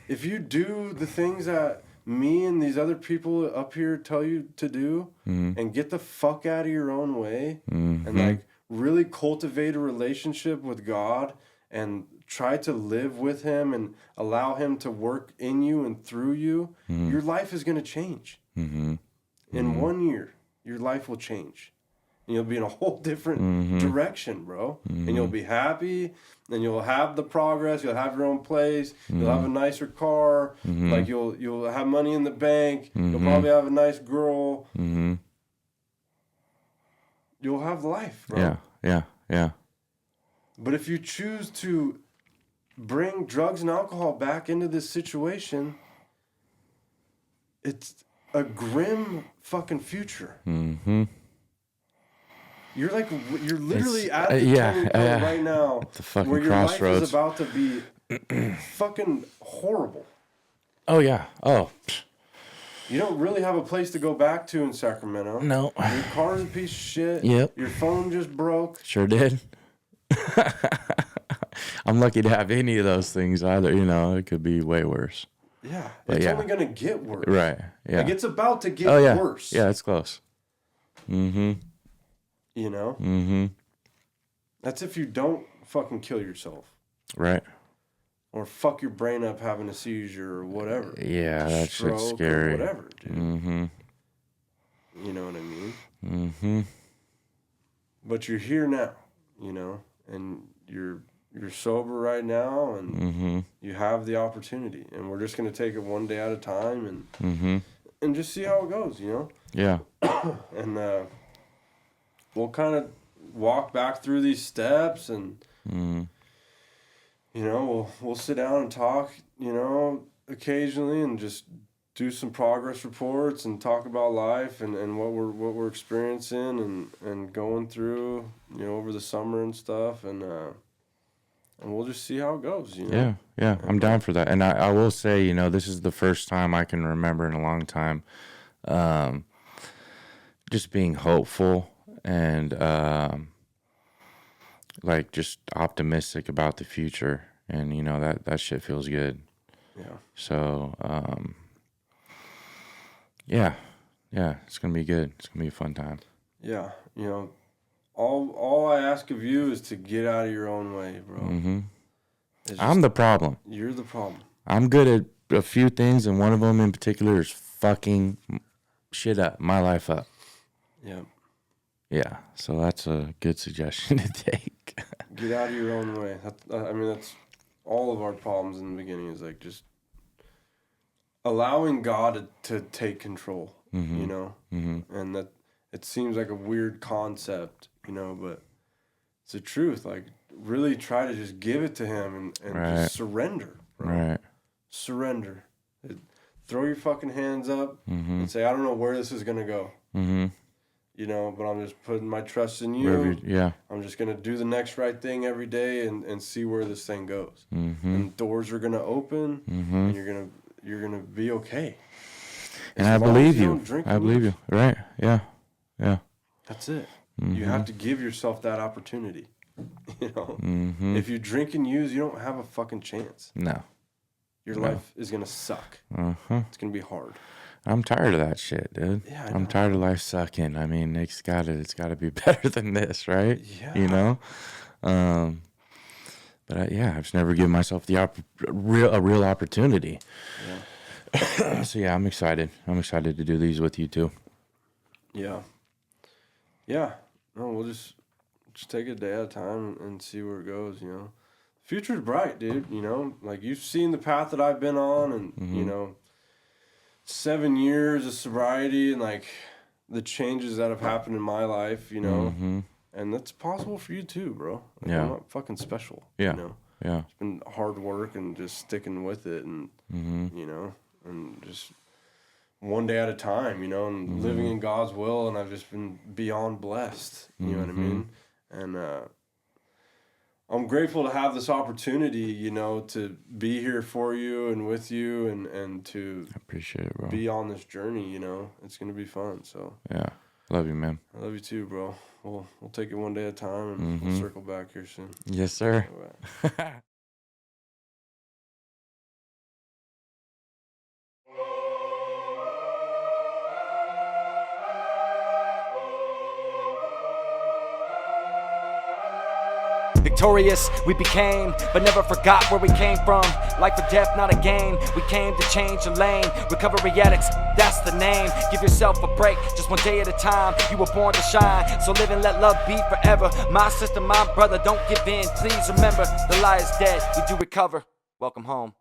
If you do the things that me and these other people up here tell you to do and get the fuck out of your own way and like really cultivate a relationship with God and try to live with him and allow him to work in you and through you, your life is going to change. In 1 year, your life will change. And you'll be in a whole different direction, bro. And you'll be happy, and you'll have the progress. You'll have your own place. You'll have a nicer car. Like you'll have money in the bank. You'll probably have a nice girl. You'll have life, bro. Yeah. But if you choose to bring drugs and alcohol back into this situation, it's a grim fucking future. You're literally at the turning point right now the fucking where your crossroads. life is about to be fucking horrible. Oh, yeah. Oh. You don't really have a place to go back to in Sacramento. No. Your car's a piece of shit. Yep. Your phone just broke. Sure did. I'm lucky to have any of those things either. You know, it could be way worse. Yeah. But it's only going to get worse. Right. Yeah. Like, it's about to get worse. Yeah, it's close. You know? That's if you don't fucking kill yourself. Right. Or fuck your brain up having a seizure or whatever. Yeah, that shit's scary. Or whatever, dude. You know what I mean? But you're here now, you know? And you're sober right now, and you have the opportunity. And we're just going to take it one day at a time and just see how it goes, you know? Yeah. And we'll kind of walk back through these steps, and you know, we'll sit down and talk, you know, occasionally, and just do some progress reports and talk about life and what we're experiencing and going through, you know, over the summer and stuff, and we'll just see how it goes, you know. Yeah, I'm down for that. And I will say, you know, this is the first time I can remember in a long time just being hopeful and like just optimistic about the future, and you know that shit feels good. Yeah. So yeah, it's gonna be good. It's gonna be a fun time. Yeah, you know, all I ask of you is to get out of your own way, bro. I'm the problem. You're the problem. I'm good at a few things, and one of them in particular is fucking shit up, my life up. Yeah. Yeah, so that's a good suggestion to take. Get out of your own way. That's all of our problems in the beginning, is like just allowing God to take control, you know? And that it seems like a weird concept, you know, but it's the truth. Like, really try to just give it to him and just surrender, bro. Right. Surrender. Throw your fucking hands up and say, I don't know where this is going to go. You know, but I'm just putting my trust in you. I'm just going to do the next right thing every day and see where this thing goes. And doors are going to open, and you're going to be okay. And I believe you. I believe you. Right. Yeah. That's it. You have to give yourself that opportunity. You know, if you drink and use, you don't have a fucking chance. No. Your life is going to suck. It's going to be hard. I'm tired of that shit, dude. Yeah, I'm tired of life sucking. I mean, it's gotta be better than this, right? Yeah. You know. But I've just never given myself the real opportunity. Yeah. So yeah, I'm excited. I'm excited to do these with you too. Yeah. Yeah. No, we'll just take a day at a time and see where it goes, you know. Future's bright, dude, you know. Like, you've seen the path that I've been on, and, you know, 7 years of sobriety and, like, the changes that have happened in my life, you know. And that's possible for you too, bro. Like, Yeah. I'm not fucking special, Yeah. you know. Yeah. It's been hard work and just sticking with it, and, you know, and just one day at a time, you know, and living in God's will, and I've just been beyond blessed, you know what I mean? And I'm grateful to have this opportunity, you know, to be here for you and with you, and to I appreciate it, bro. be on this journey, you know. It's going to be fun, so. Yeah. Love you, man. I love you too, bro. We'll take it one day at a time, and we'll circle back here soon. Yes, sir. All right. Victorious we became, but never forgot where we came from. Life or death, not a game. We came to change the lane. Recovery addicts, that's the name. Give yourself a break, just one day at a time. You were born to shine, so live and let love be forever. My sister, my brother, don't give in. Please remember, the lie is dead. We do recover. Welcome home.